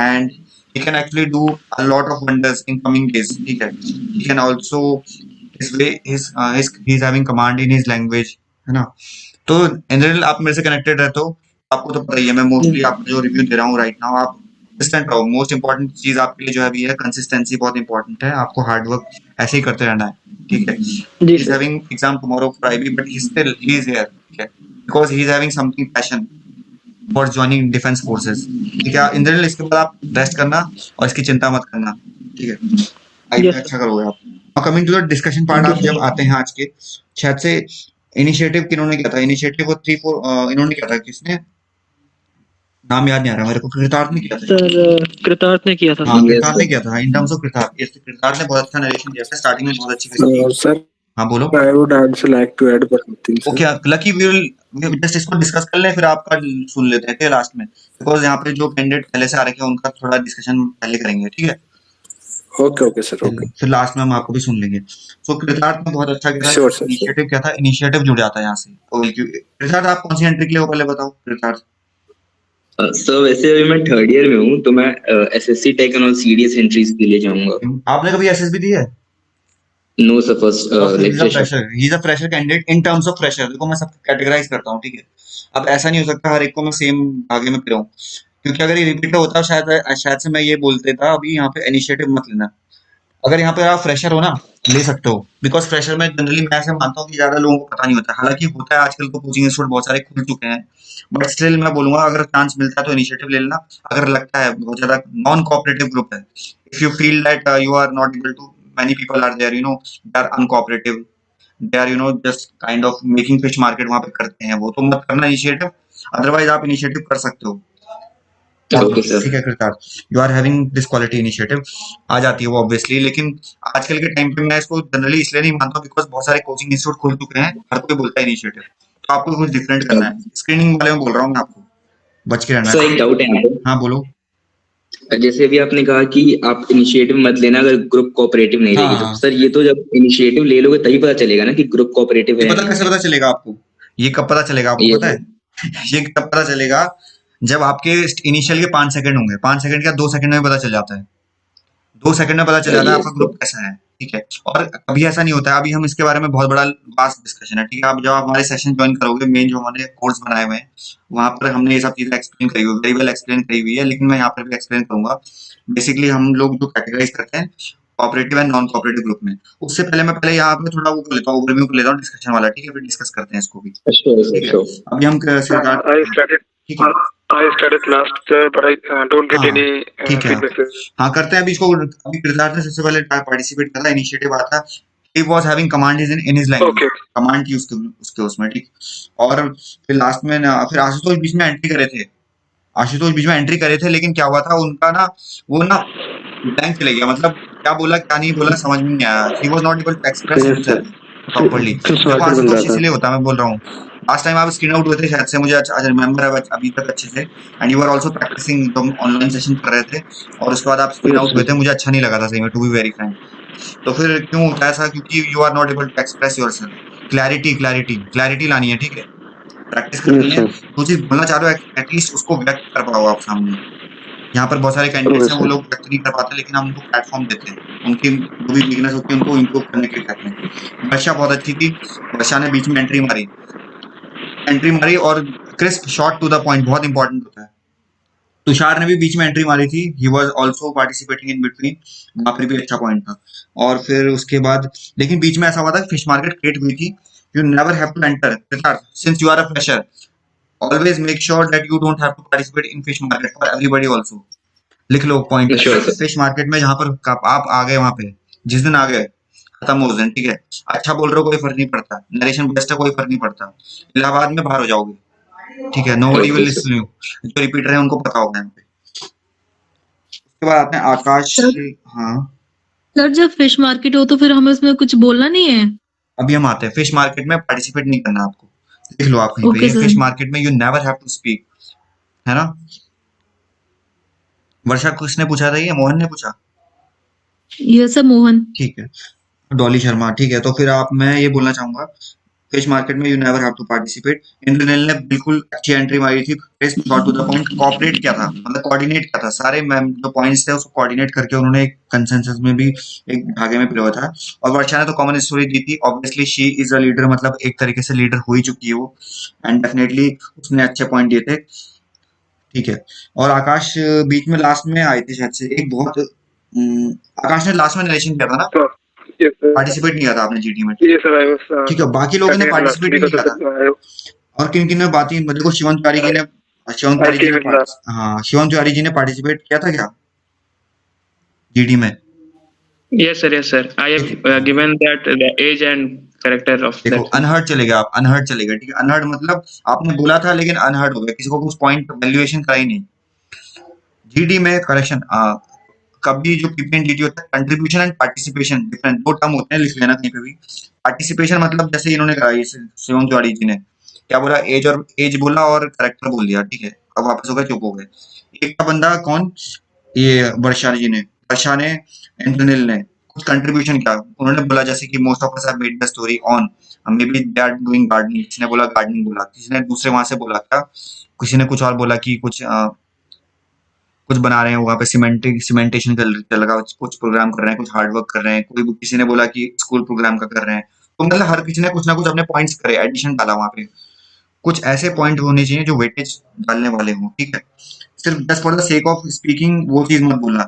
and he can actually do a lot of wonders in coming days, ठीक है। he can also his way he's having command in his language, है ना। तो इंद्रनील आप मेरे से कनेक्टेड रहते हो, आपको तो पता ही है, मैं मोस्टली आपको जो रिव्यू दे रहा हूँ राइट नाउ, आप कंसिस्टेंट रहो। मोस्ट इंपॉर्टेंट चीज आपके लिए जो है अभी है कंसिस्टेंसी, बहुत इंपॉर्टेंट है, आपको हार्ड वर्क ऐसे ही करते रहना है, ठीक है। he is having exam tomorrow for IB but he is here, ठीक है, because he is having something passion for joining defense forces, ठीक है। इंद्रनील इसके बाद आप रेस्ट करना और इसकी चिंता मत करना, ठीक है। IB में अच्छा करोगे आप। Now coming to the discussion part, आप जब आते हैं आज के, शायद से इनिशिएटिव किन्होंने किया था, इनिशिएटिव वो 3-4 इन्होंने किया था, किसने, नाम याद नहीं आ रहा मेरे को, कृतार्थ ने किया था सर कृतार्थ ने किया था। हाँ कृतार्थ ने किया था। इन टर्म्स ऑफ कृतार्थ ने बहुत अच्छा नरेशन दिया था, स्टार्टिंग में बहुत अच्छी Sir, हाँ बोलो। I would also like to add one thing, sir. Okay Lucky, we will just इसको डिस्कस कर लें, फिर आपका सुन लेते हैं, ठीक है, लास्ट में, बिकॉज यहाँ पे जो कैंडिडेट पहले से आ रखे हैं उनका थोड़ा डिस्कशन पहले करेंगे, ठीक है। Okay, sir. Okay. फिर लास्ट में हम आपको भी सुन लेंगे। सो कृतार्थ ने बहुत अच्छा किया, Sure, sir. इनिशिएटिव क्या था, इनिशिएटिव जुड़ जाता है यहाँ से। तो कृतार्थ आप कौन सी एंट्री के लिए हो, पहले बताओ कृतार्थ। सर वैसे अभी मैं 3rd ईयर में हूँ, तो मैं SSC टेक और CDS एंट्रीज के लिए जाऊंगा। आपने कभी एसएसबी दी है? No sir, first fresher, he is a fresher candidate. In terms of fresher देखो, मैं सबको कैटेगराइज करता हूँ, ठीक है। अब ऐसा नहीं हो सकता हर एक को मैं सेम आगे में पिलाऊं, क्योंकि अगर ये रिपीट होता शायद से मैं ये बोल देता अभी यहाँ पे इनिशिएटिव मत लेना। अगर यहाँ पे आप फ्रेशर हो ना, ले सकते हो, बिकॉज फ्रेशर में जनरली मैं ऐसे मानता हूँ कि ज्यादा लोगों को पता नहीं होता, हालांकि होता है, आजकल तो कोचिंग इंस्टीट्यूट बहुत सारे खुल चुके हैं, बट स्टिल मैं बोलूंगा अगर चांस मिलता है तो इनिशिएटिव ले लेना। अगर लगता है बहुत ज्यादा नॉन कोऑपरेटिव ग्रुप है, if you feel that you are not able to, many people are there, they are uncooperative, they are just kind of making fish market वहां पे करते हैं, वो तो मत करना इनिशिएटिव, अदरवाइज आप इनिशिएटिव कर सकते हो। Okay, sir. ठीक है Kritarth, you are having this quality, initiative आ जाती है वो ऑब्वियसली, लेकिन आजकल के टाइम पे मैं इसको जनरली इसलिए नहीं मानता बिकॉज बहुत सारे कोचिंग इंस्टीट्यूट खुल चुके हैं, हर कोई बोलता है इनिशिएटिव, तो आपको कुछ डिफरेंट करना है। स्क्रीनिंग वाले में बोल रहा हूँ मैं आपको, बच के रहना सर है। एक डाउट है यहाँ पे। हाँ बोलो। जैसे अभी आपने कहा कि आप इनिशिएटिव मत लेना अगर ग्रुप कोऑपरेटिव नहीं रहेगी, हाँ। तो सर ये तो जब इनिशिएटिव ले लोगे तभी पता चलेगा ना कि ग्रुप कोऑपरेटिव है। पता कैसे पता चलेगा आपको, ये कब पता चलेगा आपको ये पता है? ये कब पता चलेगा, जब आपके इनिशियल के 5 सेकंड होंगे, 5 सेकंड या 2 सेकंड में पता चल जाता है, 2 सेकंड में पता चल जाता है आपका ग्रुप कैसा है, ठीक है। और अभी ऐसा नहीं होता है, अभी हम इसके बारे में बहुत बड़ा वास्ट डिस्कशन है, ठीक है। आप जब आप हमारे सेशन ज्वाइन करोगे, मेन जो हमारे कोर्स बनाए हुए हैं वहां पर हमने ये सब चीजें एक्सप्लेन करी हुई, वेरी वेल एक्सप्लेन करी हुई है, लेकिन मैं यहाँ पर भी एक्सप्लेन करूंगा। बेसिकली हम लोग जो कैटेगराइज करते हैं cooperative and non cooperative group में, उससे पहले मैं यहाँ पे थोड़ा वो कर लेता हूँ, ओवरव्यू कर लेता हूँ डिस्कशन वाला, ठीक है, फिर डिस्कस करते हैं इसको भी, ठीक है। अभी हम ठीक है, I started last, sir, but I don't get हाँ, any ठीक है। feedback, sir. हाँ करते हैं अभी इसको। अभी कृतार्थ ने सबसे पहले पार्टिसिपेट करा, इनिशिएटिव आता, he was having command in his language, Okay. Command की उसके उसमें, ठीक। और फिर लास्ट में ना, फिर आशुतोष बीच में एंट्री करे थे, लेकिन क्या हुआ था उनका ना, वो ना ब्लैंक चले गया, मतलब क्या बोला क्या नहीं बोला समझ में नहीं आया, he was not able to express himself properly। देखो आशुतोष इसलिए होता है, मैं बोल रहा हूँ लास्ट टाइम आप स्क्रीन आउट हुए थे शायद से, मुझे अच्छा रिमेम्बर है अभी तक अच्छे से, and you are also practicing, तुम ऑनलाइन सेशन कर रहे थे और उसके बाद आप स्क्रीन Yes, आउट हुए थे, मुझे अच्छा नहीं लगा था सही में, टू बी वेरी फ्रैंक। तो फिर क्यों होता है ऐसा? क्योंकि you are not able to express yourself. Clarity लानी है, ठीक है, प्रैक्टिस करनी yes, है, sir. जो चीज बोलना चाह रहे हो एटलीस्ट उसको व्यक्त कर पाओ आप सामने। यहाँ पर बहुत सारे कैंडिडेट्स Okay, हैं, वो sir. लोग व्यक्त नहीं कर पाते, लेकिन हम उनको प्लेटफॉर्म देते हैं, उनकी जो भी वीकनेस होती है उनको इम्प्रूव करने के लिए कहते हैं। वर्षा बहुत अच्छी थी, वर्षा ने बीच में एंट्री मारी और crisp short to the point, बहुत इंपॉर्टेंट होता है। तुषार ने भी बीच में एंट्री मारी थी, he was also participating in between, वहां पर भी अच्छा पॉइंट था। और फिर उसके बाद लेकिन बीच में ऐसा हुआ था फिश मार्केट क्रिएट हुई थी। You never have to enter since you are a fresher, always make sure that you don't have to participate in fish market for everybody also। लिख लो point, Sure, sir. Fish market में जहां पर आप आ गए, वहां पे जिस दिन आ गए खत्म हो उस दिन, ठीक है। अच्छा बोल रहे हो कोई फर्क नहीं पड़ता, नरेशन बेस्ट है कोई फर्क नहीं पड़ता, इलाहाबाद में बाहर हो जाओगे, ठीक है, nobody will Okay, sir. Listen you, जो रिपीटर है उनको पता होगा यहाँ पे। उसके बाद आते हैं आकाश। सर हाँ, सर, जब फिश मार्केट हो तो फिर हमें उसमें कुछ बोलना नहीं है? अभी हम आते हैं फिश मार्केट में पार्टिसिपेट नहीं करना आपको, लिख लो आप कहीं पे, ओके ये सर। फिश मार्केट में you never have to speak, है ना। वर्षा किसने पूछा था, ये मोहन ने पूछा, यस सर, मोहन। ठीक है, डॉली शर्मा, ठीक है। तो फिर आप, मैं ये बोलना चाहूंगा फिश मार्केट में you never have to participate. Indranil ने बिल्कुल अच्छी एंट्री मारी थी, got to the point, cooperate किया था, मतलब कोऑर्डिनेट किया था, सारे मैम जो पॉइंट्स थे उसको कोऑर्डिनेट करके उन्होंने एक कंसेंसस में भी एक धागे में पिरोया था। और वर्षा ने तो कॉमन स्टोरी दी थी, obviously she is a leader, मतलब एक तरीके से लीडर हो ही चुकी है वो, एंड डेफिनेटली उसने अच्छे पॉइंट दिए थे, ठीक है। और आकाश बीच में लास्ट में आए थे शायद से, एक बहुत आकाश ने लास्ट में नरेशन किया था ना, So, yes, पार्टिसिपेट नहीं किया था आपने जीडी में, yes, sir. I was ठीक है, बाकी लोगों ने cutting it last पार्टिसिपेट ही नहीं because किया of था। the, और किन किन ने बातें, देखो शिवम तिवारी जी ने, I came in last. हाँ शिवम तिवारी जी ने पार्टिसिपेट किया था क्या जीडी में? Yes, sir. Yes, sir. I have given that the age and character of देखो that. अनहर्ड चलेगा, आप अनहर्ड चलेगा, ठीक है, अनहर्ड मतलब आपने बोला था लेकिन अनहर्ड हो गया, किसी को कुछ पॉइंट वैल्यूएशन करा ही नहीं। जीडी में करेक्शन, कभी जो पीपीएन जीडी होता है, कंट्रीब्यूशन एंड पार्टिसिपेशन डिफरेंट, दो टर्म होते हैं, लिख लेना कहीं पे भी। पार्टिसिपेशन मतलब जैसे इन्होंने कहा, ये शिवम तिवारी जी ने क्या बोला, एज बोला और करेक्टर बोल दिया, ठीक है, अब वापस हो गए, चुप हो गए। एक का बंदा कौन, ये वर्षा जी ने, वर्षा ने, एंटोनिल ने कुछ कंट्रीब्यूशन किया, उन्होंने बोला जैसे कि most of us have made the story on, maybe they are doing gardening, किसी ने बोला गार्डनिंग बोला, किसी ने दूसरे वहां से बोला क्या, किसी ने कुछ और बोला कि कुछ बना रहे हैं वहाँ पे, सीमेंटेशन चल रहा, कुछ प्रोग्राम कर रहे हैं, कुछ हार्ड वर्क कर रहे हैं, कोई किसी ने बोला कि स्कूल प्रोग्राम का कर रहे हैं। तो मतलब हर किसी ने कुछ ना कुछ अपने पॉइंट्स करे, एडिशन डाला वहाँ पे, कुछ ऐसे पॉइंट होने चाहिए जो वेटेज डालने वाले हों, ठीक है, सिर्फ just for the sake of speaking वो चीज मत बोलना।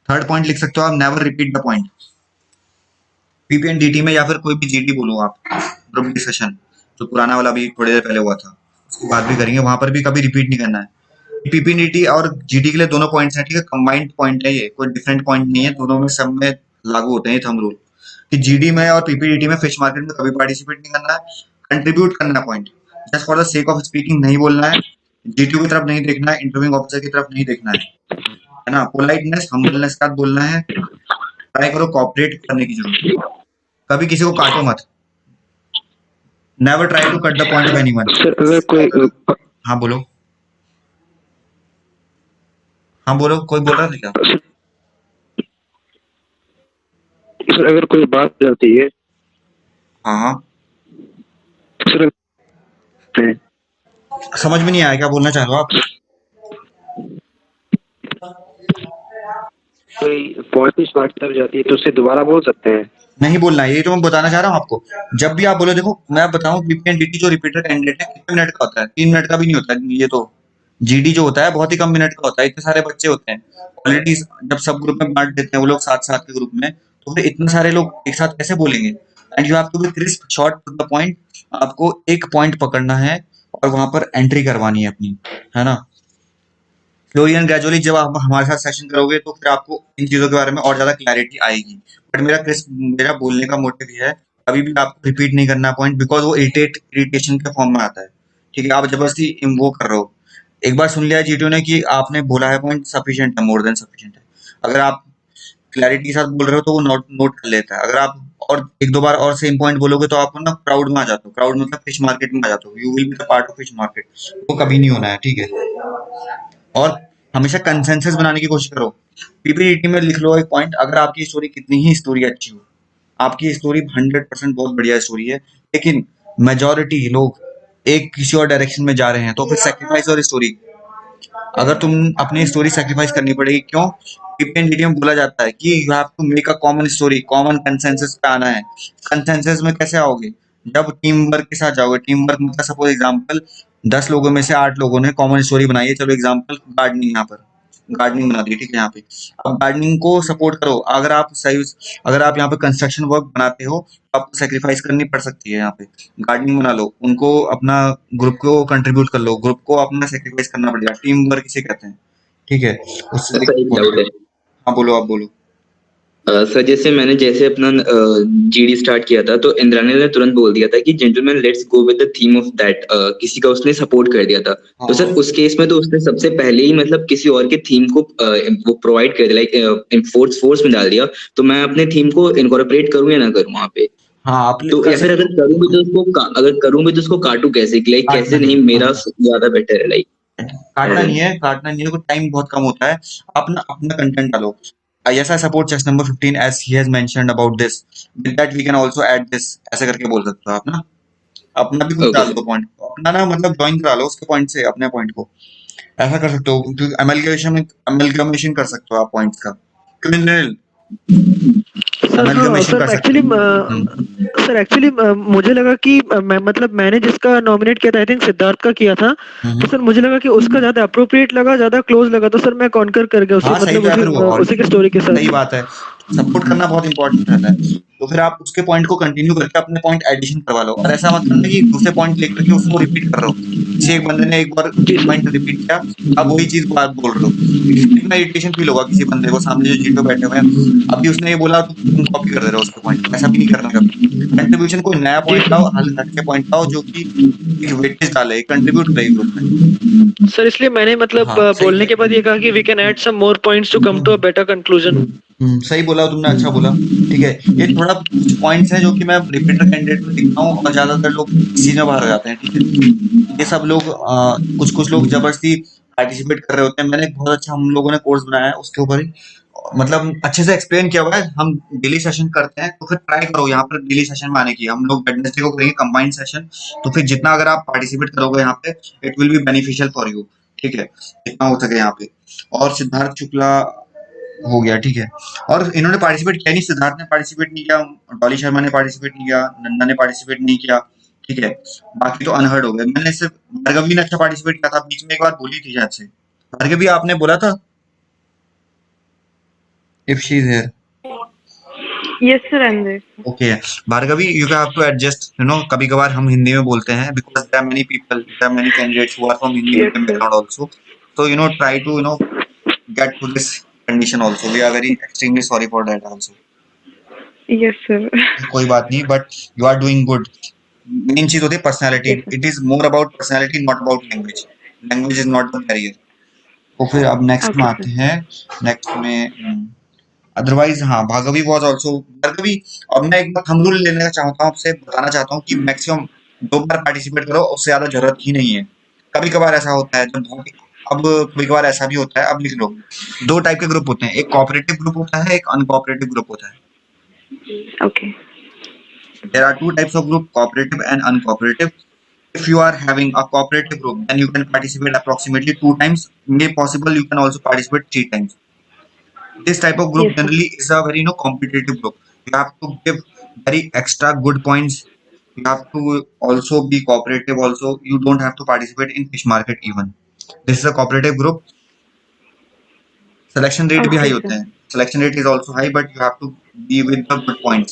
थर्ड पॉइंट लिख सकते हो आप, never repeat the point. PPN DT में या फिर कोई भी जीडी बोलो आप, ग्रुप डिस्कशन जो पुराना वाला भी थोड़ी देर पहले हुआ था, उसकी बात भी करेंगे, वहां पर भी कभी रिपीट नहीं करना है। पीपीएनडीटी और जीडी के लिए दोनों पॉइंट्स हैं, ठीक है, कंबाइंड पॉइंट है, ये कोई डिफरेंट पॉइंट नहीं है, दोनों में सब में लागू होते हैं थंब रूल, कि जीडी में और पीपीडीटी में फिश मार्केट में कभी पार्टिसिपेट नहीं करना है, कंट्रीब्यूट करना point, just for the sake of speaking नहीं बोलना है, जीटीयू की तरफ नहीं देखना है, इंटरव्यूइंग ऑफिसर की तरफ नहीं देखना है ना, पोलाइटनेस हम्बलनेस का बोलना है, ट्राई करो कॉपरेट करने की जरूरत, कभी किसी को काटो मत, never try to cut the point of anyone. Sir अगर कोई हाँ बोलो, हाँ बोलो, कोई बोल रहा था क्या? सर अगर कोई बात जाती है, हाँ हाँ, सर समझ में नहीं आया क्या बोलना चाह रहे हो आप? कोई पॉइंट स्टार्ट कर जाती है तो उसे दोबारा बोल सकते हैं? नहीं बोलना है, यही तो मैं बताना चाह रहा हूँ आपको। जब भी आप बोलो, देखो मैं बताऊं, पीपीएन डीटी जो रिपीटर कैंडिडेट है कितने मिनट का होता है, 3 मिनट का भी नहीं होता है, ये तो जीडी जो होता है बहुत ही कम मिनट का होता है, इतने सारे बच्चे होते हैं ऑलरेडी, जब सब ग्रुप में बांट देते हैं वो लोग 7-7 के ग्रुप में, तो फिर इतने सारे लोग एक साथ कैसे बोलेंगे, and you have to be crisp, short to the point, आपको एक पॉइंट पकड़ना है और वहां पर एंट्री करवानी है अपनी, है ना। स्लोली एंड ग्रेजुअली जब आप हमारे साथ सेशन करोगे तो फिर आपको इन चीजों के बारे में और ज्यादा क्लैरिटी आएगी, बट मेरा बोलने का मोटिव ये है, कभी भी आपको रिपीट नहीं करना पॉइंट, बिकॉज वो इरिटेशन के फॉर्म में आता है, ठीक है, आप जबरदस्ती वो कर रहे हो। एक बार सुन लिया जीटीओ ने कि आपने बोला है पॉइंट, सफिशिएंट है, मोर देन सफिशिएंट है। अगर आप क्लैरिटी के साथ बोल रहे हो तो वो नोट नोट कर लेता है। अगर आप और एक दो बार और सेम पॉइंट बोलोगे तो आप ना क्राउड में आ जाते हो, क्राउड मतलब फिश मार्केट में आ जाते हो, you will be the part of fish market, वो कभी नहीं होना है, ठीक है। और हमेशा कंसेंसस बनाने की कोशिश करो। पीपीटी में लिख लो एक पॉइंट, अगर आपकी स्टोरी कितनी ही स्टोरी अच्छी हो, आपकी स्टोरी 100% बहुत बढ़िया स्टोरी है, लेकिन मेजॉरिटी लोग एक किसी और डायरेक्शन में जा रहे हैं, तो फिर सेक्रीफाइस और स्टोरी, अगर तुम अपनी स्टोरी सेक्रीफाइस करनी पड़ेगी, क्यों? पीपीएनडीटी में बोला जाता है कि you have to make a common story, common consensus पे आना है। कंसेंसस में कैसे आओगे? जब टीम वर्क के साथ जाओगे। टीम वर्क मतलब सपोज एग्जांपल 10 लोगों में से 8 लोगों ने कॉमन स्टोरी बनाई है, चलो एग्जांपल गार्डनिंग, यहाँ पर गार्डनिंग बना दी, ठीक है। यहाँ पे अब गार्डनिंग को सपोर्ट करो। अगर आप यहाँ पे कंस्ट्रक्शन वर्क बनाते हो तो आपको सेक्रीफाइस करनी पड़ सकती है। यहाँ पे गार्डनिंग बना लो, उनको अपना ग्रुप को कंट्रीब्यूट कर लो, ग्रुप को अपना सेक्रीफाइस करना पड़ेगा। टीम वर्क इसे कहते हैं, ठीक है। उससे सर एक डाउट है। हाँ बोलो, आप बोलो। सर जैसे अपना जीडी स्टार्ट किया था तो इंद्रानी ने तुरंत बोल दिया था कि gentleman let's go with the theme of that, किसी का उसने सपोर्ट कर दिया था। तो सर उस केस में तो उसने सबसे पहले ही मतलब किसी और के थीम को वो प्रोवाइड कर दिया, लाइक फोर्स में डाल दिया। तो मैं अपने थीम को इनकॉर्पोरेट करूं या ना करूं वहाँ पे? हाँ आप तो या फिर अगर करूंगी तो उसको काटू कैसे, लाइक कैसे नहीं मेरा ज्यादा बेटर है, लाइक काटना नहीं है, काटना नहीं है, टाइम बहुत कम होता है। अपना अपना कंटेंट डालो। Yes, I support chest number 15 as he has mentioned about this. With that we can also add this, ऐसे करके बोल सकते हो आप ना। अपना भी कुछ डाल दो पॉइंट, अपना ना मतलब ज्वाइन करा लो उसके पॉइंट से अपने पॉइंट को, ऐसा कर सकते हो। अमेलगमेशन कर सकते हो आप पॉइंट्स का। क्रिमिनल सर एक्चुअली मुझे लगा कि मैंने जिसका नॉमिनेट किया था, आई थिंक सिद्धार्थ का किया था, तो सर मुझे लगा कि उसका ज्यादा अप्रोप्रिएट लगा, ज्यादा क्लोज लगा, तो सर मैं कॉन्कर कर गया उससे, मतलब उसी की स्टोरी के साथ। सही बात है, सपोर्ट करना बहुत इंपॉर्टेंट रहता है। तो फिर आप उसके पॉइंट को कंटिन्यू करके अपने पॉइंट एडिशन करवा लो, और ऐसा मत करना कि दूसरे पॉइंट लेकर के उसको रिपीट कर रहे हो। किसी एक बंदे ने एक बार पॉइंट रिपीट किया, आप वही चीज बात बोल रहे हो, कितना इरिटेशन फील होगा किसी बंदे को, सामने जो सीट पे बैठे हुए हैं। अभी उसने ये बोला तो तुम कॉपी कर दे रहे हो उसके पॉइंट, ऐसा भी नहीं करना कभी। कंट्रीब्यूशन कोई नया पॉइंट लाओ, हट के पॉइंट लाओ जो कि एक वेटेज डाले, कंट्रीब्यूट करे ग्रुप में। सर इसलिए मैंने मतलब बोलने के बाद ये कहा कि we can add some more points to come to a better conclusion. सही बोला तुमने, अच्छा बोला, ठीक है। ये थोड़ा कुछ पॉइंट्स हैं जो कि मैं रिपीटर कैंडिडेट में देखता हूँ और ज्यादातर लोग इसी में बाहर हो जाते हैं, ठीक है। ये सब लोग कुछ लोग जबरदस्ती पार्टिसिपेट कर रहे होते हैं। मैंने बहुत अच्छा, हम लोगों ने कोर्स बनाया है उसके ऊपर ही, मतलब अच्छे से एक्सप्लेन किया हुआ है। हम डेली सेशन करते हैं, तो फिर ट्राई करो यहाँ पर डेली सेशन में आने की। हम लोग वेडनेसडे को करेंगे कंबाइंड सेशन, तो फिर जितना अगर आप पार्टिसिपेट करोगे यहाँ पे, it will be beneficial for you, ठीक है, जितना हो सके यहाँ पे। और सिद्धार्थ शुक्ला हो गया, ठीक है। और इन्होंने पार्टिसिपेट किया नहीं, सिद्धार्थ ने पार्टिसिपेट नहीं किया, डॉली शर्मा ने पार्टिसिपेट नहीं किया, नंदा ने पार्टिसिपेट नहीं किया, ठीक है। बाकी तो अनहर्ड हो गए। मैंने सिर्फ भार्गवी ने अच्छा पार्टिसिपेट किया था, बीच में एक बार बोली थी शायद से। भार्गवी आपने बोला था? If she is here. Yes, sir, I'm there. Okay, Bhargavi, you have to adjust. You know, कभी कभार हम हिंदी में बोलते हैं because there are many people, there are many candidates who are from Hindi medium background also. So you know, try to get to this condition also. We are very extremely sorry for that also. Yes, sir. कोई बात नहीं, but you are doing good. Main चीज होती है personality. It is more about personality, not about language. Language is not the barrier. तो फिर अब next में आते हैं, next में अदरवाइज हाँ, भार्गवी वॉज ऑल्सो। भार्गवी, अब मैं एक बार थंब रूल लेना चाहता हूँ, आपसे बताना चाहता हूँ कि मैक्सिमम 2 बार पार्टिसिपेट करो, उससे ज्यादा जरूरत ही नहीं है। कभी कभार ऐसा होता है जब, अब कभी कभार ऐसा भी होता है, अब लिख लो। 2 टाइप के ग्रुप होते हैं, एक कोऑपरेटिव ग्रुप होता है, एक अनकोऑपरेटिव ग्रुप होता है। Okay. There are 2 types of group, cooperative and uncooperative. If you are having a cooperative group, then you can participate approximately 2 times. May possible you can also participate 3 times. This type of group generally is a very competitive group. You have to give very extra good points. You have to also be cooperative also. You don't have to participate in fish market even. This is a cooperative group. Selection rate भी high होते हैं. Selection rate is also high, but you have to be with the good points.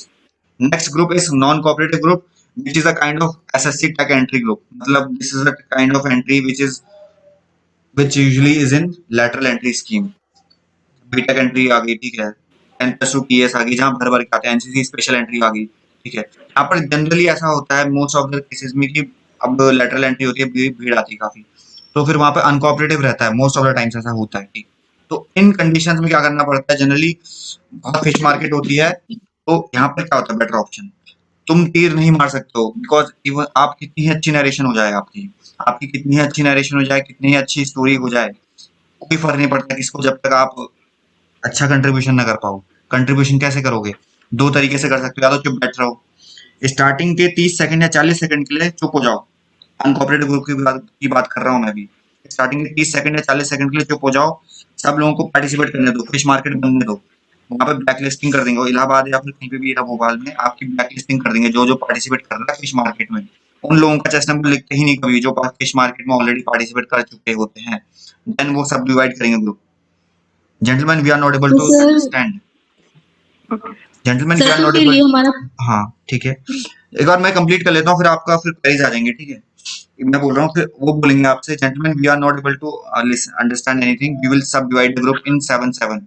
Next group is non-cooperative group, which is a kind of SSC tech entry group. मतलब this is a kind of entry which usually is in lateral entry scheme. B Tech entry आ गई, ठीक है, 10+2 TS आ गई, जहाँ भर भर के आते हैं, एनसीसी स्पेशल एंट्री आ गई, ठीक है। यहाँ पर जनरली ऐसा होता है मोस्ट ऑफ द केसेस में कि अब लेटरल एंट्री होती है, भीड़ आती है काफी, तो फिर वहाँ पे अनकोऑपरेटिव रहता है, मोस्ट ऑफ द टाइम्स ऐसा होता है, ठीक। तो इन कंडीशंस में क्या करना पड़ता है जनरली, बहुत फिश मार्केट होती है, तो यहाँ पर क्या होता है बेटर ऑप्शन, तुम तीर नहीं मार सकते हो, बिकॉज इवन आप कितनी ही अच्छी नरेशन हो जाए, आपकी कितनी ही अच्छी नरेशन हो जाए, कितनी ही अच्छी स्टोरी हो जाए, कोई फर्क नहीं पड़ता किसको, जब तक आप अच्छा कंट्रीब्यूशन ना कर पाओ। कंट्रीब्यूशन कैसे करोगे? दो तरीके से कर सकते हो, या तो चुप बैठ रहो, स्टार्टिंग के 30 सेकंड या 40 सेकंड के लिए चुप हो जाओ, अनकोऑपरेटिव ग्रुप की बात कर रहा हूँ मैं भी। स्टार्टिंग के 30 सेकंड या 40 सेकंड के लिए चुप हो जाओ, सब लोगों को पार्टिसिपेट करने दो, फिश मार्केट बनने दो, वहाँ पे ब्लैक लिस्टिंग कर देंगे, इलाहाबाद या फिर कहीं पे भी या भोपाल में आपकी ब्लैक लिस्टिंग कर देंगे, जो जो पार्टिसिपेट कर रहा है फिश मार्केट में, उन लोगों का चेस्ट नंबर लिखते ही नहीं कभी, जो फिश मार्केट में ऑलरेडी पार्टिसिपेट कर चुके होते हैं, देन वो सब डिवाइड करेंगे group. Gentleman we are not able to understand, gentleman we are not able. हमारा हाँ ठीक है, एक बार मैं कंप्लीट कर लेता हूँ, फिर आपका फिर क्वेरीज आ जाएंगे, ठीक है। मैं बोल रहा हूँ, फिर वो बोलेंगे आपसे, gentleman we are not able to understand anything, we will subdivide the group in 7-7,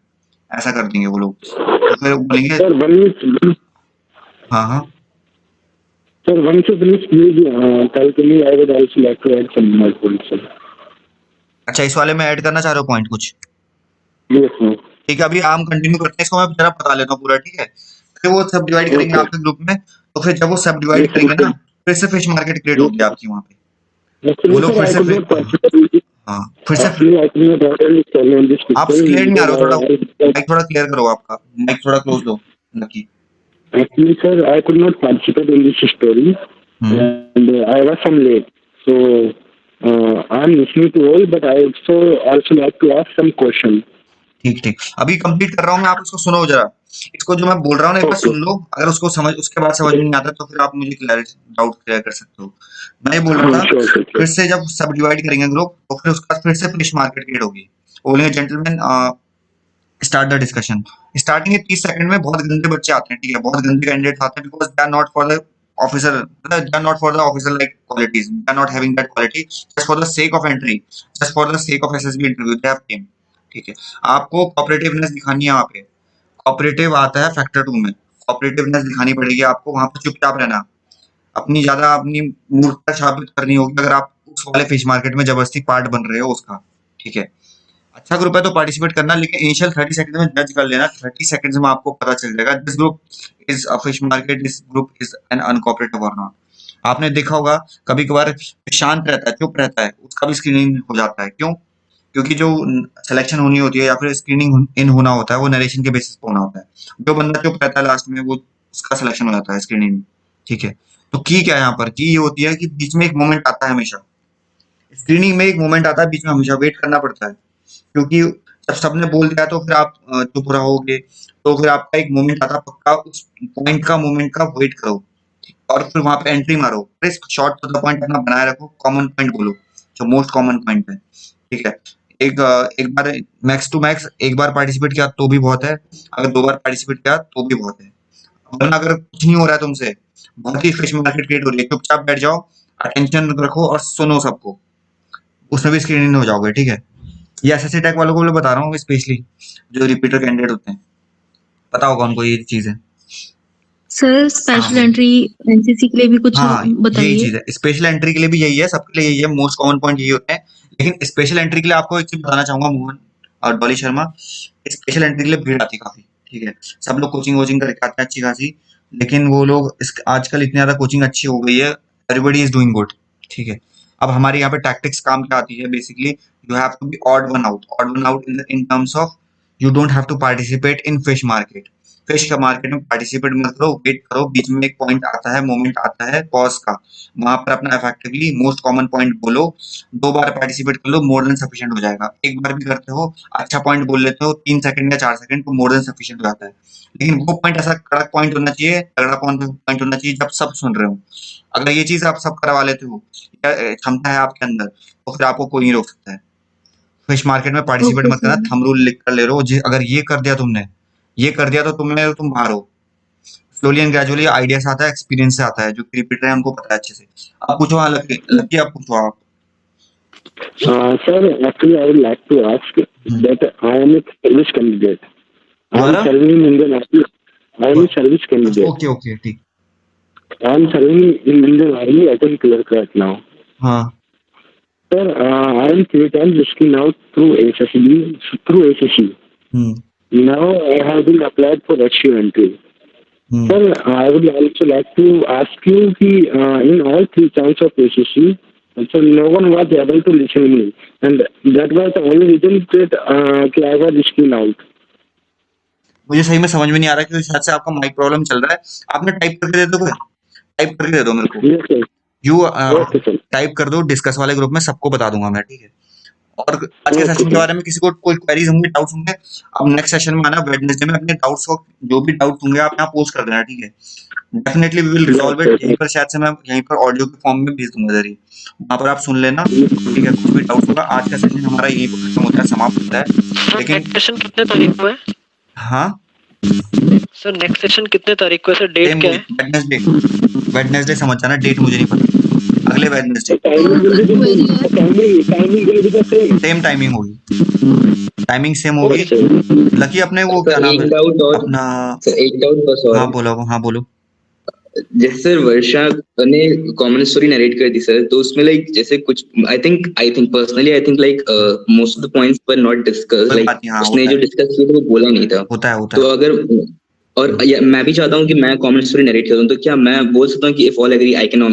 ऐसा कर देंगे वो लोग, तो फिर वो बोलेंगे Sir, हाँ हाँ once you finish, please tell to me. I would also like to add some more points, sir. अच्छा, इस वाले में ऐड करना चाह रहे हो पॉइंट कुछ? Yes, sir. ठीक है, अभी हम कंटिन्यू करते हैं, इसको मैं जरा बता लेता हूँ पूरा, ठीक है। फिर वो सब डिवाइड करेंगे Okay. आपके ग्रुप में, तो फिर जब वो सब डिवाइड करेंगे ना, फिर से फिश मार्केट क्रिएट होगी आपकी वहाँ पे, वो Actually, लोग sir, फिर I से could not participate. हाँ फिर से Actually, I could not participate in this आप picture क्लियर नहीं आ रहे हो, थोड़ा because माइक थोड़ा क्लियर करो, आपका माइक थोड़ा close low lucky. actually, sir, I could not participate in this story, and I was some late. So I'm listening to all, but I also like to ask some question. ठीक ठीक, अभी complete कर रहा हूँ मैं, आप इसको सुनो जरा, इसको जो मैं बोल रहा हूँ ना एक बार सुन लो, अगर उसको समझ उसके बाद समझ में नहीं आता तो फिर आप मुझे डाउट क्लियर कर सकते हो। मैं ये बोल रहा था, Sure, sure, फिर sure. से जब सब डिवाइड करेंगे ग्रुप, तो फिर उसके बाद फिर से फिश मार्केट क्रिएट होगी, वो बोलेंगे gentleman start the discussion. Starting के 30 सेकंड में बहुत गंदे बच्चे आते हैं, ठीक है, बहुत गंदे कैंडिडेट आते हैं, because they are not for the officer, they are not for the officer like qualities, they are not having that quality, just for the sake of entry, just for the sake of SSB interview they have came, ठीक है। आपको कॉपरेटिवनेस दिखानी है, वहाँ पे cooperative आता है factor 2 में, कॉपरेटिवनेस दिखानी पड़ेगी आपको, वहाँ पे चुपचाप रहना, अपनी मूर्खता साबित करनी होगी अगर आप उस वाले फिश मार्केट में जबरदस्ती पार्ट बन रहे हो उसका, ठीक है। अच्छा ग्रुप है तो पार्टिसिपेट करना, लेकिन इनिशियल 30 सेकंड में जज कर लेना, 30 सेकंड्स में आपको पता चल जाएगा this group is a fish market, this group is an uncooperative और नॉट। आपने देखा होगा कभी कभार शांत रहता है, चुप रहता है, उसका भी स्क्रीनिंग हो जाता है, क्यों? क्योंकि जो सिलेक्शन होनी होती है या फिर स्क्रीनिंग इन होना होता है वो नरेशन के बेसिस पे होना होता है, जो बंदा चुप रहता है लास्ट में वो उसका सिलेक्शन हो जाता है स्क्रीनिंग में, ठीक है। तो की क्या है यहाँ पर, की ये होती है कि बीच में एक मोमेंट आता है हमेशा, स्क्रीनिंग में एक मोमेंट आता है बीच में, हमेशा वेट करना पड़ता है, क्योंकि जब सबने बोल दिया तो फिर आप चुप रहोगे, तो फिर आपका एक मोमेंट आता है पक्का, उस पॉइंट का मोमेंट का वेट करो और फिर वहां पे एंट्री मारो, crisp short to the point अपना बनाए रखो, कॉमन पॉइंट बोलो जो मोस्ट कॉमन पॉइंट है, ठीक है। एक बार मैक्स टू मैक्स एक बार पार्टिसिपेट किया तो भी बहुत है, अगर 2 बार पार्टिसिपेट किया तो भी बहुत है, वरना अगर कुछ नहीं हो रहा है तुमसे, बहुत ही फिश मार्केट क्रिएट हो रही है, चुपचाप बैठ जाओ, अटेंशन रखो और सुनो सबको, उसमें भी स्क्रीनिंग हो जाओगे, ठीक है। ये एसएससी टैग वालों को मैं बता रहा हूँ, स्पेशली जो रिपीटर कैंडिडेट होते हैं, पता होगा उनको ये चीज है। सर स्पेशल एंट्री एनसीसी के लिए भी कुछ हाँ यही बताइए। चीज है, स्पेशल एंट्री के लिए भी यही है, सबके लिए यही है, मोस्ट कॉमन पॉइंट यही होते हैं, लेकिन स्पेशल एंट्री के लिए आपको एक चीज बताना चाहूंगा मोहन और डॉली शर्मा, स्पेशल एंट्री के लिए भीड़ आती है काफी, ठीक है, सब लोग कोचिंग वोचिंग करके आते हैं अच्छी खासी, लेकिन वो लोग आजकल इतनी ज्यादा कोचिंग अच्छी हो गई है, एवरीबॉडी इज डूइंग गुड, ठीक है। अब हमारे यहाँ पे टैक्टिक्स काम क्या आती है, basically you have to be odd one out in terms of you don't have to participate in fish market, fish का मार्केट में पार्टिसिपेट मत करो, वेट करो, बीच में एक पॉइंट आता है, मोमेंट आता है पॉज का, वहां पर अपना इफेक्टिवली मोस्ट कॉमन पॉइंट बोलो, 2 बार पार्टिसिपेट कर लो, मोर देन सफिशिएंट हो जाएगा, एक बार भी करते हो अच्छा पॉइंट बोल लेते हो 3 सेकंड या 4 सेकंड तो मोर देन सफिशिएंट हो जाता है, लेकिन वो पॉइंट ऐसा कड़क पॉइंट होना चाहिए, तगड़ा पॉइंट होना चाहिए जब सब सुन रहे हो, अगर ये चीज आप सब करवा लेते हो या क्षमता है आपके अंदर, तो फिर आपको कोई नहीं रोक सकता है। फिश मार्केट में पार्टिसिपेट ओके मत करना, सर। थंब रूल लिख कर ले रहे हो, अगर ये कर दिया तुमने, ये कर दिया तो तुम बाहर हो, स्लोली एंड ग्रेजुअली आइडिया से आता है, एक्सपीरियंस से आता है, जो रिपीटर है उनको पता है अच्छे से। आप पूछो, हाँ लकी आप पूछो आप। Sir, actually, I would like to ask that I am a service candidate. I am What? serving in Indian Army. I am a service candidate. Okay ठीक, I am serving in Indian Army as a clerk right now. हाँ Sir, I am 3 times risking out through SSC. Now I have been applied for HU entry. Sir, I would also like to ask you in all 3 times of SSC, so no one was able to listen to me, and that was the only reason that I was risking out. मुझे सही में समझ में नहीं आ रहा कि शायद से आपका माइक प्रॉब्लम चल रहा है। आपने टाइप करके दे दो, कोई टाइप करके दे दो मेरे को। Yes, sir. You Okay, sir. Type कर दो डिस्कस वाले ग्रुप में, सबको बता दूंगा मैं, ठीक है। और आज के सेशन के बारे में किसी को कोई क्वेरीज होंगे, डाउट्स होंगे, अब नेक्स्ट सेशन में आना वेडनेसडे में, अपने डाउट्स को जो भी डाउट होंगे आप यहाँ पोस्ट कर देना, ठीक है। Definitely we will resolve it. यहीं पर शायद से मैं यहीं पर ऑडियो के फॉर्म में भेज दूंगा जरिए, वहाँ पर आप सुन लेना, ठीक है। कुछ भी डाउट होगा, आज का सेशन हमारा यहीं पर खत्म होता है, समाप्त होता है। लेकिन सेशन कितने तारीख को है हाँ सर? नेक्स्ट सेशन कितने तारीख को है सर? डेट क्या है? वेडनेसडे समझ जाना, डेट मुझे नहीं पता, अगले वेडनेसडे सेम टाइमिंग होगी, टाइमिंग सेम होगी। लकी अपने वो क्या नाम है अपना? एक डाउट बस और। हाँ बोलो। जैसे सर वर्षा ने कॉमन स्टोरी नरेट कर दी सर, तो उसमें लाइक जैसे कुछ I think personally I think like most of the points were not discuss, like उसने जो डिस्कस किया वो बोला नहीं था। होता है तो अगर और मैं भी चाहता हूँ कि मैं कॉमन स्टोरी नरेट करूँ, तो क्या मैं बोल सकता हूँ कि if all agree I can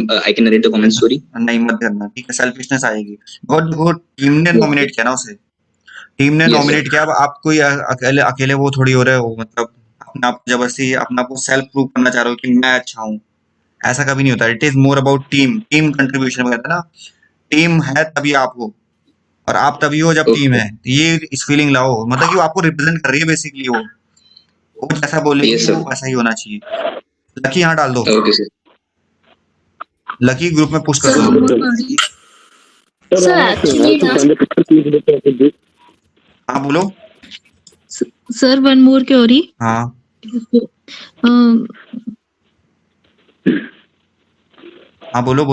narrate the common story? नहीं, मत करना, ठीक है, सेल्फिशनेस आएगी। बहुत टीम ने नॉमिनेट किया ना उसे, टीम ने नॉमिनेट किया। अब आप कोई अकेले वो थोड़ी हो रहे हो, मतलब अपना आप जबरदस्ती अपना आपको सेल्फ प्रूव करना चाह रहे हो कि मैं अच्छा हूँ, ऐसा कभी नहीं होता। It is more about team contribution कहते हैं ना, टीम है तभी आप हो, और आप तभी हो जब टीम है। ये इस फीलिंग लाओ, मतलब कि वो आपको रिप्रेजेंट कर रही है बेसिकली, वो जैसा बोलेगी वो वैसा ही होना चाहिए। लकी यहाँ डाल दो, लकी ग्रुप में पुश कर दो। हाँ बोलो सर, वन मोर क्वेरी। हाँ हाँ बोलो।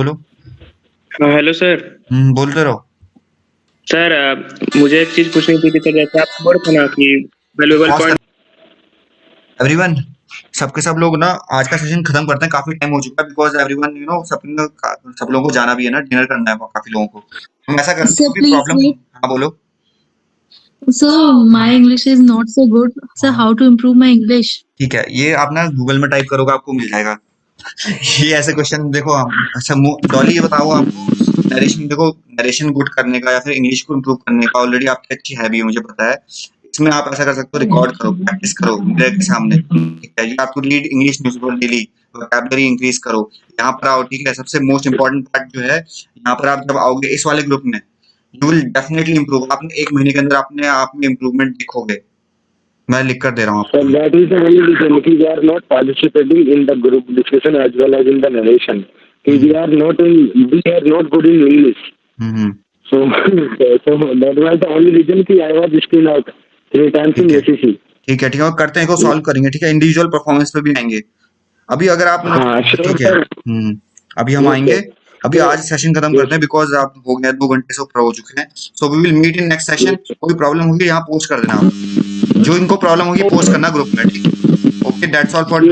Hello sir. बोलते रहो सर। मुझे एक चीज पूछनी थी सर, जैसे आप बोल रहे ना कि वैल्यूएबल पॉइंट। एवरीवन, सबके सब लोग ना आज का सेशन खत्म करते हैं, काफी टाइम हो चुका है, बिकॉज एवरीवन यू नो सब लोगों को जाना भी है ना, डिनर करना है काफी लोगों को। हम ऐसा करते हैं, प्रॉब्लम। हाँ बोलो। Sir, my English is not so good. Sir, how to improve my English? ठीक है, ये आप ना गूगल में टाइप करोगे आपको मिल जाएगा। ये ऐसे क्वेश्चन देखो अच्छा डॉली, ये बताओ आपको नरेशन, देखो नरेशन गुड करने का या फिर इंग्लिश को इम्प्रूव करने का ऑलरेडी आपकी अच्छी है भी, मुझे पता है। इसमें आप ऐसा कर सकते हो, रिकॉर्ड करो, प्रैक्टिस करो मेरे के सामने, ठीक है। आप to read English newspaper daily, vocabulary increase करो, यहाँ पर आओ, ठीक है। सबसे मोस्ट इंपॉर्टेंट पार्ट जो है, यहाँ पर आप जब आओगे इस वाले ग्रुप में, यू विल डेफिनेटली इम्प्रूव। आपने 1 महीने के अंदर अपने आप में इम्प्रूवमेंट दिखोगे, मैं लिख कर दे रहा हूँ आपको। That is the only reason we are not participating in the group discussion as well as in the narration. We are not good in English. So that was the only reason कि I was still out 3 times in SSC. ठीक है, करते हैं, को solve करेंगे, ठीक है। Individual performance पे भी आएंगे अभी, अगर आप ठीक है। अभी हम आएंगे, अभी आज सेशन खत्म करते हैं, बिकॉज आप हो गया 2 घंटे से ऊपर हो चुके हैं। So we will meet in next session. कोई प्रॉब्लम होगी यहाँ पोस्ट कर देना आप, जो इनको प्रॉब्लम होगी पोस्ट करना ग्रुप में, ठीक है। Okay, that's all for